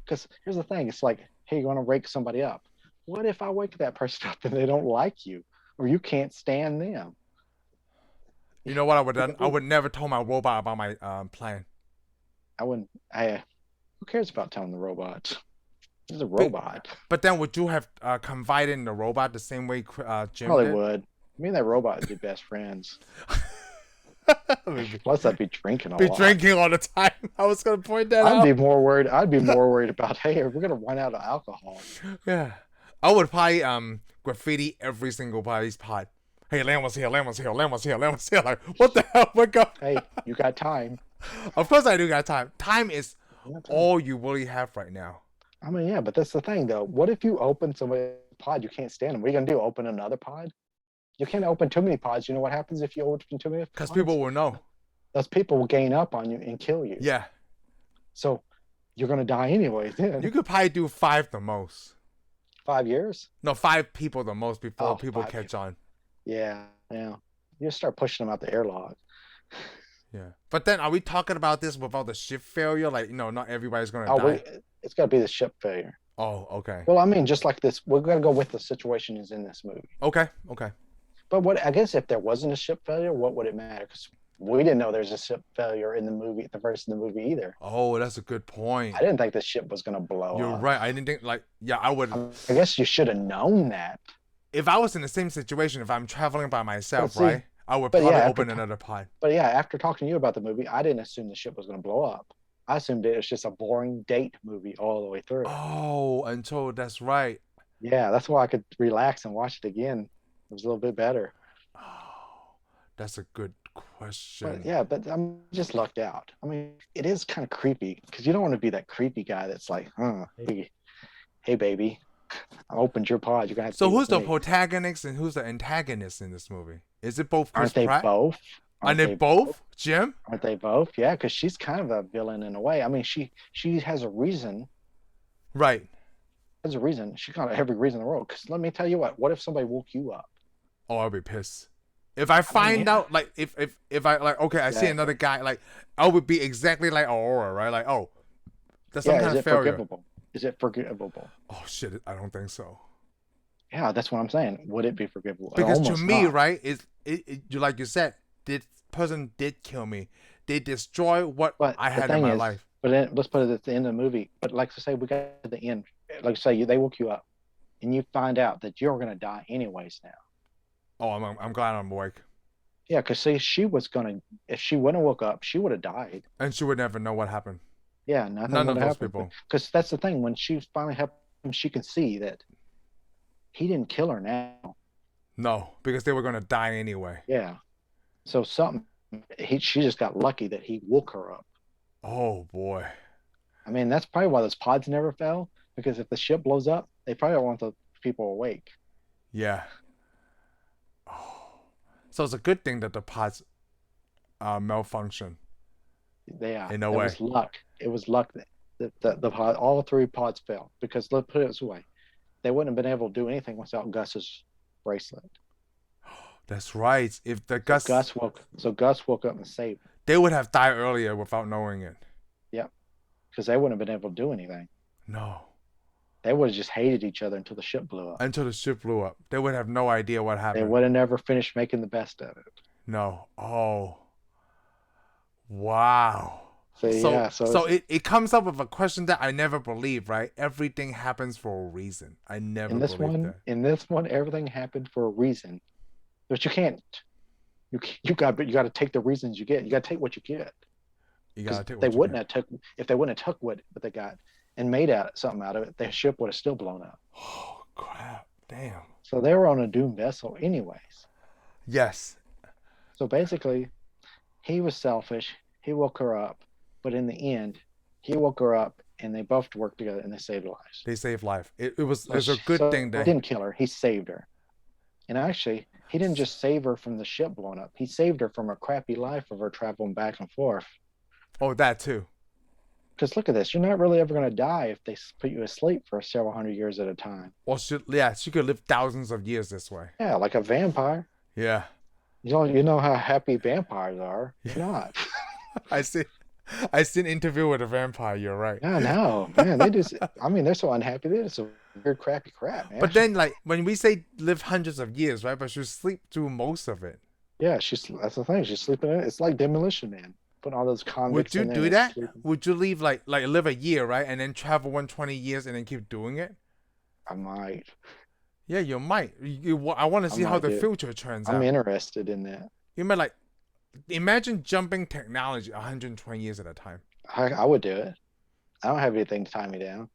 [SPEAKER 2] because here's the thing, it's like, hey, you want to wake somebody up. What if I wake that person up and they don't like you, or you can't stand them?
[SPEAKER 1] You know what I would have done? I would never tell my robot about my plan.
[SPEAKER 2] I wouldn't. Who cares about telling the robot? He's a robot.
[SPEAKER 1] But then would you have confided in the robot the same way Jim
[SPEAKER 2] Probably
[SPEAKER 1] did?
[SPEAKER 2] would. Me and that robot would be best friends. Plus, I'd be drinking a lot.
[SPEAKER 1] Drinking all the time. I was gonna point that out.
[SPEAKER 2] I'd be more worried about, hey, we're gonna run out of alcohol.
[SPEAKER 1] Yeah. I would probably graffiti every single body's pod. Hey, Lam was here, Lam was here, Lam was here, Lam was here. Like, what the hell? Wake up.
[SPEAKER 2] Hey, you got time.
[SPEAKER 1] Of course I do got time. Time is all you really have right now.
[SPEAKER 2] I mean, yeah, but that's the thing, though. What if you open somebody's pod, you can't stand them? What are you going to do, open another pod? You can't open too many pods. You know what happens if you open too many pods?
[SPEAKER 1] Because people will know.
[SPEAKER 2] Those people will gang up on you and kill you.
[SPEAKER 1] Yeah.
[SPEAKER 2] So you're going to die anyway then.
[SPEAKER 1] You could probably do 5 the most.
[SPEAKER 2] 5 years?
[SPEAKER 1] No, 5 people the most before people catch on.
[SPEAKER 2] Yeah, yeah. You start pushing them out the airlock.
[SPEAKER 1] Yeah. But then are we talking about this without the ship failure? Like, not everybody's going to die.
[SPEAKER 2] It's got to be the ship failure.
[SPEAKER 1] Oh, okay.
[SPEAKER 2] Well, I mean, just like this, we're going to go with the situation is in this movie.
[SPEAKER 1] Okay.
[SPEAKER 2] But I guess if there wasn't a ship failure, what would it matter? Because we didn't know there's a ship failure in the movie, the first in the movie either.
[SPEAKER 1] Oh, that's a good point.
[SPEAKER 2] I didn't think the ship was going to blow up.
[SPEAKER 1] You're right. I didn't think, I would.
[SPEAKER 2] I guess you should have known that.
[SPEAKER 1] If I was in the same situation, if I'm traveling by myself, right, I would probably open another pod.
[SPEAKER 2] But yeah, after talking to you about the movie, I didn't assume the ship was going to blow up. I assumed it was just a boring date movie all the way through.
[SPEAKER 1] Oh, until that's right.
[SPEAKER 2] Yeah, that's why I could relax and watch it again. It was a little bit better.
[SPEAKER 1] Oh, that's a good question.
[SPEAKER 2] But I'm just lucked out. I mean, it is kind of creepy because you don't want to be that creepy guy that's like, hey, baby, I opened your pod. You're gonna have to.
[SPEAKER 1] So who's the protagonist and who's the antagonist in this movie? Is it both Chris Pratt?
[SPEAKER 2] Both?
[SPEAKER 1] Aren't they both? Jim?
[SPEAKER 2] Aren't they both? Yeah, because she's kind of a villain in a way. I mean, she has a reason.
[SPEAKER 1] Right.
[SPEAKER 2] Has a reason. She got every reason in the world. Because let me tell you what if somebody woke you up?
[SPEAKER 1] Oh, I'll be pissed. If I find out, like, if I, like, okay, I see another guy, like, I would be exactly like Aurora, right? Like, oh, that's some kind of failure.
[SPEAKER 2] Is it forgivable?
[SPEAKER 1] Oh, shit, I don't think so.
[SPEAKER 2] Yeah, that's what I'm saying. Would it be forgivable?
[SPEAKER 1] Because to me, right, like you said, this person did kill me. They destroy what I had in my life.
[SPEAKER 2] But then, let's put it at the end of the movie. But like I say, we got to the end. Like I say, they woke you up, and you find out that you're going to die anyways now. Oh,
[SPEAKER 1] I'm glad I'm awake.
[SPEAKER 2] Yeah, because see, she was going to, if she wouldn't have woke up, she would have died.
[SPEAKER 1] And she would never know what happened.
[SPEAKER 2] Yeah, none of those people. Because that's the thing. When she finally helped him, she can see that he didn't kill her now.
[SPEAKER 1] No, because they were going to die anyway.
[SPEAKER 2] Yeah. So she just got lucky that he woke her up.
[SPEAKER 1] Oh, boy.
[SPEAKER 2] I mean, that's probably why those pods never fell. Because if the ship blows up, they probably don't want the people awake.
[SPEAKER 1] Yeah. Oh. So it's a good thing that the pods malfunction.
[SPEAKER 2] Yeah,
[SPEAKER 1] In a
[SPEAKER 2] it
[SPEAKER 1] way.
[SPEAKER 2] was luck. It was luck that the pod, all three pods fell because let's put it this way, they wouldn't have been able to do anything without Gus's bracelet.
[SPEAKER 1] That's right. If the
[SPEAKER 2] So
[SPEAKER 1] Gus,
[SPEAKER 2] Gus woke up and saved him.
[SPEAKER 1] they would have died earlier without knowing it.
[SPEAKER 2] Yep, because they wouldn't have been able to do anything.
[SPEAKER 1] No.
[SPEAKER 2] They would have just hated each other until the ship blew up.
[SPEAKER 1] Until the ship blew up. They would have no idea what
[SPEAKER 2] They
[SPEAKER 1] happened.
[SPEAKER 2] would have never finished making the best of it.
[SPEAKER 1] No. Oh. Wow.
[SPEAKER 2] So
[SPEAKER 1] it comes up with a question that I never believed, right? Everything happens for a reason. I never believed that.
[SPEAKER 2] In this one, everything happened for a reason. But you can't. You got to take the reasons you get. You got to take what you get.
[SPEAKER 1] You gotta take what
[SPEAKER 2] they
[SPEAKER 1] you
[SPEAKER 2] wouldn't
[SPEAKER 1] get.
[SPEAKER 2] have took if they wouldn't have took what they got and made something out of it. Their ship would have still blown up.
[SPEAKER 1] Oh crap! Damn.
[SPEAKER 2] So they were on a doomed vessel, anyways.
[SPEAKER 1] Yes.
[SPEAKER 2] So basically, he was selfish. He woke her up, but in the end, he woke her up, and they both worked together, and they saved lives.
[SPEAKER 1] They saved life. It was a good thing that
[SPEAKER 2] he didn't kill her. He saved her. And actually, he didn't just save her from the ship blowing up. He saved her from a crappy life of her traveling back and forth.
[SPEAKER 1] Oh, that too.
[SPEAKER 2] Because look at this. You're not really ever going to die if they put you asleep for several hundred years at a time.
[SPEAKER 1] Well, she could live thousands of years this way.
[SPEAKER 2] Yeah, like a vampire.
[SPEAKER 1] Yeah.
[SPEAKER 2] You know how happy vampires are. You're not.
[SPEAKER 1] I see an interview with a vampire. You're right.
[SPEAKER 2] Yeah, no, man. They're so unhappy. They're just a weird, crappy crap, man.
[SPEAKER 1] But then, like, when we say live hundreds of years, right? But she sleep through most of it.
[SPEAKER 2] Yeah, that's the thing. She's sleeping in it. It's like Demolition Man. Putting all those convicts
[SPEAKER 1] Would you
[SPEAKER 2] in
[SPEAKER 1] do
[SPEAKER 2] there
[SPEAKER 1] that?
[SPEAKER 2] sleeping.
[SPEAKER 1] Would you leave like live a year, right, and then travel 120 years and then keep doing it?
[SPEAKER 2] I might.
[SPEAKER 1] Yeah, you might. I want to see how the
[SPEAKER 2] do it.
[SPEAKER 1] future turns out.
[SPEAKER 2] I'm interested in that.
[SPEAKER 1] You might like imagine jumping technology 120 years at a time.
[SPEAKER 2] I would do it. I don't have anything to tie me down.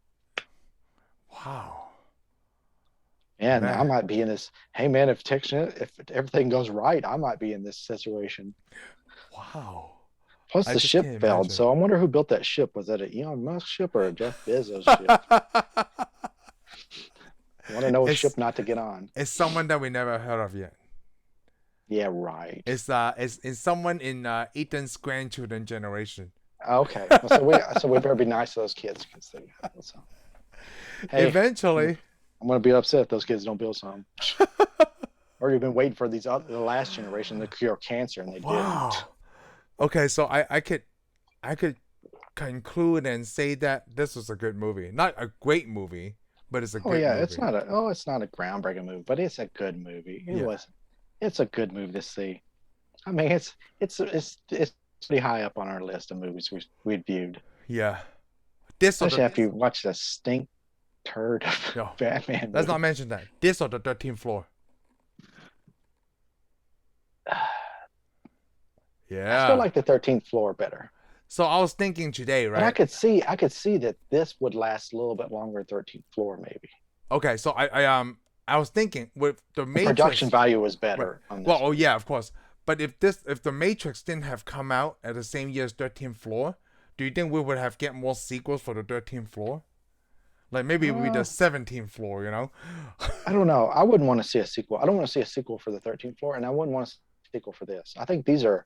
[SPEAKER 1] Wow.
[SPEAKER 2] Yeah,
[SPEAKER 1] Man.
[SPEAKER 2] I might be in this. Hey, man, if everything goes right, I might be in this situation.
[SPEAKER 1] Wow.
[SPEAKER 2] Plus, the ship failed, so I wonder who built that ship. Was that an Elon Musk ship or a Jeff Bezos ship? I want to know a ship not to get on.
[SPEAKER 1] It's someone that we never heard of yet.
[SPEAKER 2] Yeah, right.
[SPEAKER 1] It's someone in Ethan's grandchildren generation.
[SPEAKER 2] Okay, so we better be nice to those kids because they. So. Hey,
[SPEAKER 1] eventually,
[SPEAKER 2] I'm gonna be upset if those kids don't build something. Or you've been waiting for the last generation to cure cancer and they didn't.
[SPEAKER 1] Okay, so I could conclude and say that this was a good movie. Not a great movie, but it's a good movie.
[SPEAKER 2] It's not a groundbreaking movie, but it's a good movie. It's a good movie to see. I mean, it's pretty high up on our list of movies we've viewed.
[SPEAKER 1] Yeah.
[SPEAKER 2] Especially after you watch the stink turd of Batman.
[SPEAKER 1] Let's not mention that. This or the 13th floor. Yeah.
[SPEAKER 2] I still like the 13th floor better.
[SPEAKER 1] So I was thinking today, right?
[SPEAKER 2] But I could see that this would last a little bit longer. 13th floor, maybe.
[SPEAKER 1] Okay, so I was thinking with the Matrix,
[SPEAKER 2] production value was better.
[SPEAKER 1] Right. Well, oh yeah, of course. But if the Matrix didn't have come out at the same year as 13th floor, do you think we would have get more sequels for the 13th floor? Like maybe it would be the 17th floor, you know?
[SPEAKER 2] I don't know. I wouldn't want to see a sequel. I don't want to see a sequel for the 13th floor, and I wouldn't want to see a sequel for this. I think these are.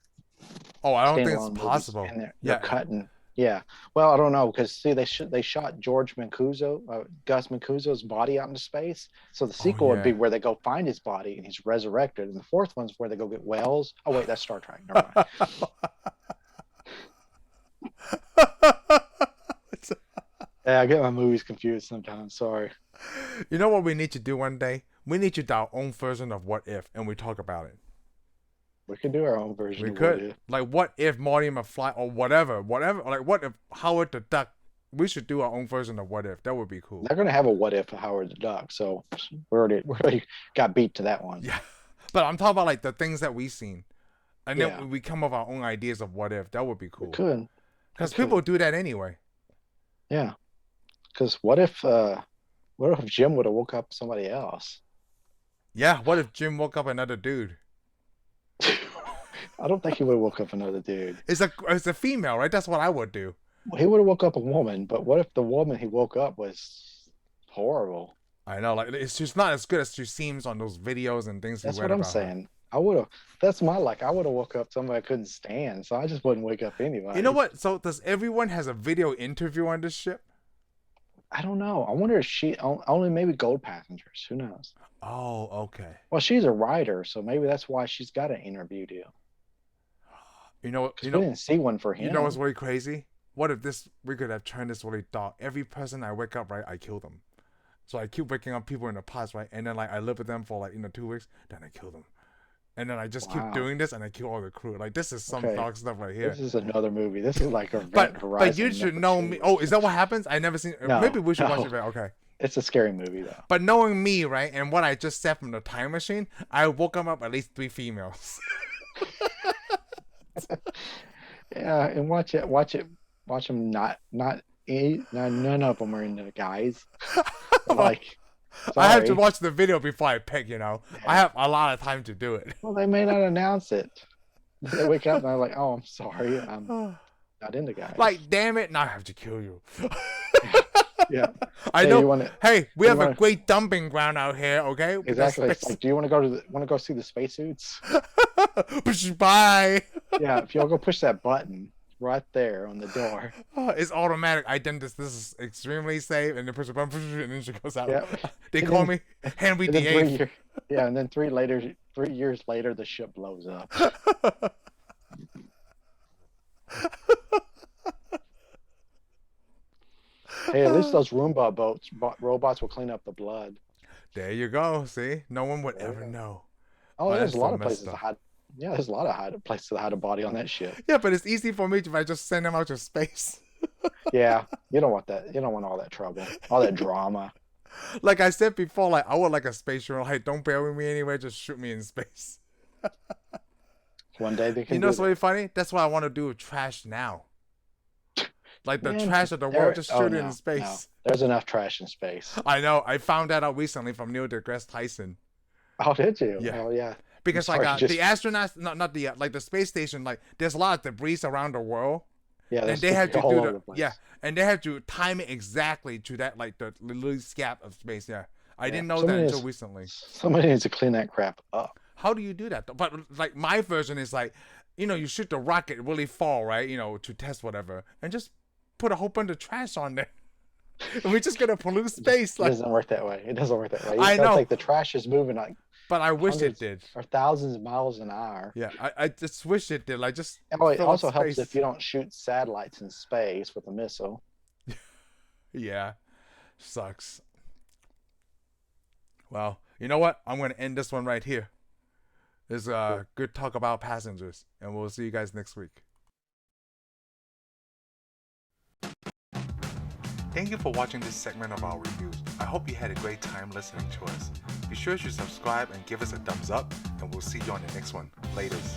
[SPEAKER 1] Oh, I don't think it's possible.
[SPEAKER 2] And they're cutting. Yeah. Well, I don't know because see, they shot Gus Mancuso's body out into space. So the sequel would be where they go find his body and he's resurrected, and the fourth one's where they go get Wells. Oh wait, that's Star Trek. Never mind. Yeah, I get my movies confused sometimes. Sorry.
[SPEAKER 1] You know what we need to do one day? We need to do our own version of What If, and we talk about it.
[SPEAKER 2] We could do our own version.
[SPEAKER 1] We could. Like, what if Marty McFly or whatever. Like, what if Howard the Duck? We should do our own version of What If. That would be cool.
[SPEAKER 2] They're gonna have a What If of Howard the Duck, so we already got beat to that one.
[SPEAKER 1] Yeah, but I'm talking about like the things that we've seen, and then we come up with our own ideas of What If. That would be cool.
[SPEAKER 2] We could.
[SPEAKER 1] Because people do that anyway.
[SPEAKER 2] Yeah. Because what if Jim would have woke up somebody else?
[SPEAKER 1] Yeah. What if Jim woke up another dude?
[SPEAKER 2] I don't think he would have woke up another dude.
[SPEAKER 1] It's a female, right? That's what I would do.
[SPEAKER 2] He would have woke up a woman, but what if the woman he woke up was horrible?
[SPEAKER 1] I know, like it's just not as good as she seems on those videos and things.
[SPEAKER 2] That's what I'm saying. I would have. That's my luck. I would have woke up somebody I couldn't stand, so I just wouldn't wake up anybody.
[SPEAKER 1] You know what? So does everyone has a video interview on this ship?
[SPEAKER 2] I don't know. I wonder if she only maybe gold passengers. Who knows?
[SPEAKER 1] Oh, okay.
[SPEAKER 2] Well, she's a writer, so maybe that's why she's got an interview deal.
[SPEAKER 1] You know,
[SPEAKER 2] We didn't see one for him.
[SPEAKER 1] You know what's really crazy? What if we could have turned this really dark? Every person I wake up, right, I kill them. So I keep waking up people in the past, right? And then like I live with them for like 2 weeks, then I kill them. And then I just keep doing this and I kill all the crew. Like this is some dark stuff right here.
[SPEAKER 2] This is another movie. This is like a
[SPEAKER 1] Horizon. But you should know me. Oh, is that what happens? I never seen it. No, maybe we should watch it. Okay.
[SPEAKER 2] It's a scary movie though.
[SPEAKER 1] But knowing me, right, and what I just said from the time machine, I woke them up at least 3 females.
[SPEAKER 2] Yeah, and watch them not none of them are into guys. Like,
[SPEAKER 1] sorry. I have to watch the video before I pick. Yeah. I have a lot of time to do it.
[SPEAKER 2] Well, they may not announce it. They wake up and they're like, "Oh, I'm sorry, I'm not into guys."
[SPEAKER 1] Like, damn it! Now I have to kill you.
[SPEAKER 2] Yeah,
[SPEAKER 1] I know. Hey, we have a great dumping ground out here. Okay.
[SPEAKER 2] Exactly. It's like, do you want to go see the spacesuits?
[SPEAKER 1] Bye.
[SPEAKER 2] Yeah, if y'all go push that button right there on the door.
[SPEAKER 1] It's automatic. I done this. This is extremely safe. And then push the button, and then she goes out.
[SPEAKER 2] Yeah.
[SPEAKER 1] They call me Henry VIII.
[SPEAKER 2] Yeah, and then 3 years later, the ship blows up. Hey, at least those Roomba robots will clean up the blood.
[SPEAKER 1] There you go. See, no one would ever know.
[SPEAKER 2] Oh, there's a lot of places to hide. Yeah, there's a lot of places to hide a body on that ship.
[SPEAKER 1] Yeah, but it's easy for me if I just send them out to space.
[SPEAKER 2] Yeah, you don't want that. You don't want all that trouble, all that drama.
[SPEAKER 1] Like I said before, like I would like a space shuttle. Hey, don't bury me anywhere. Just shoot me in space.
[SPEAKER 2] One day they can.
[SPEAKER 1] You know what's really funny? That's what I want to do with trash now. Like the trash of the world, just shoot it in space. No.
[SPEAKER 2] There's enough trash in space.
[SPEAKER 1] I know. I found that out recently from Neil deGrasse Tyson.
[SPEAKER 2] Oh, did you?
[SPEAKER 1] Yeah.
[SPEAKER 2] Oh, yeah.
[SPEAKER 1] Because the astronauts, not the like the space station, like there's a lot of debris around the world.
[SPEAKER 2] Yeah,
[SPEAKER 1] and they have to do and they have to time it exactly to that like the loose gap of space. Yeah, I didn't know that until recently.
[SPEAKER 2] Somebody needs to clean that crap up.
[SPEAKER 1] How do you do that? But like my version is like, you shoot the rocket really far, right? To test whatever, and just put a whole bunch of trash on there. And we're just gonna pollute space.
[SPEAKER 2] It doesn't work that way. It doesn't work that way.
[SPEAKER 1] I know.
[SPEAKER 2] Like the trash is moving like.
[SPEAKER 1] But I wish it did.
[SPEAKER 2] Or thousands of miles an hour.
[SPEAKER 1] Yeah, I just wish it did. Like just.
[SPEAKER 2] Oh, it also helps if you don't shoot satellites in space with a missile.
[SPEAKER 1] Yeah, sucks. Well, you know what? I'm gonna end this one right here. This is good talk about passengers, and we'll see you guys next week. Thank you for watching this segment of our reviews. I hope you had a great time listening to us. Be sure to subscribe and give us a thumbs up, and we'll see you on the next one. Laters.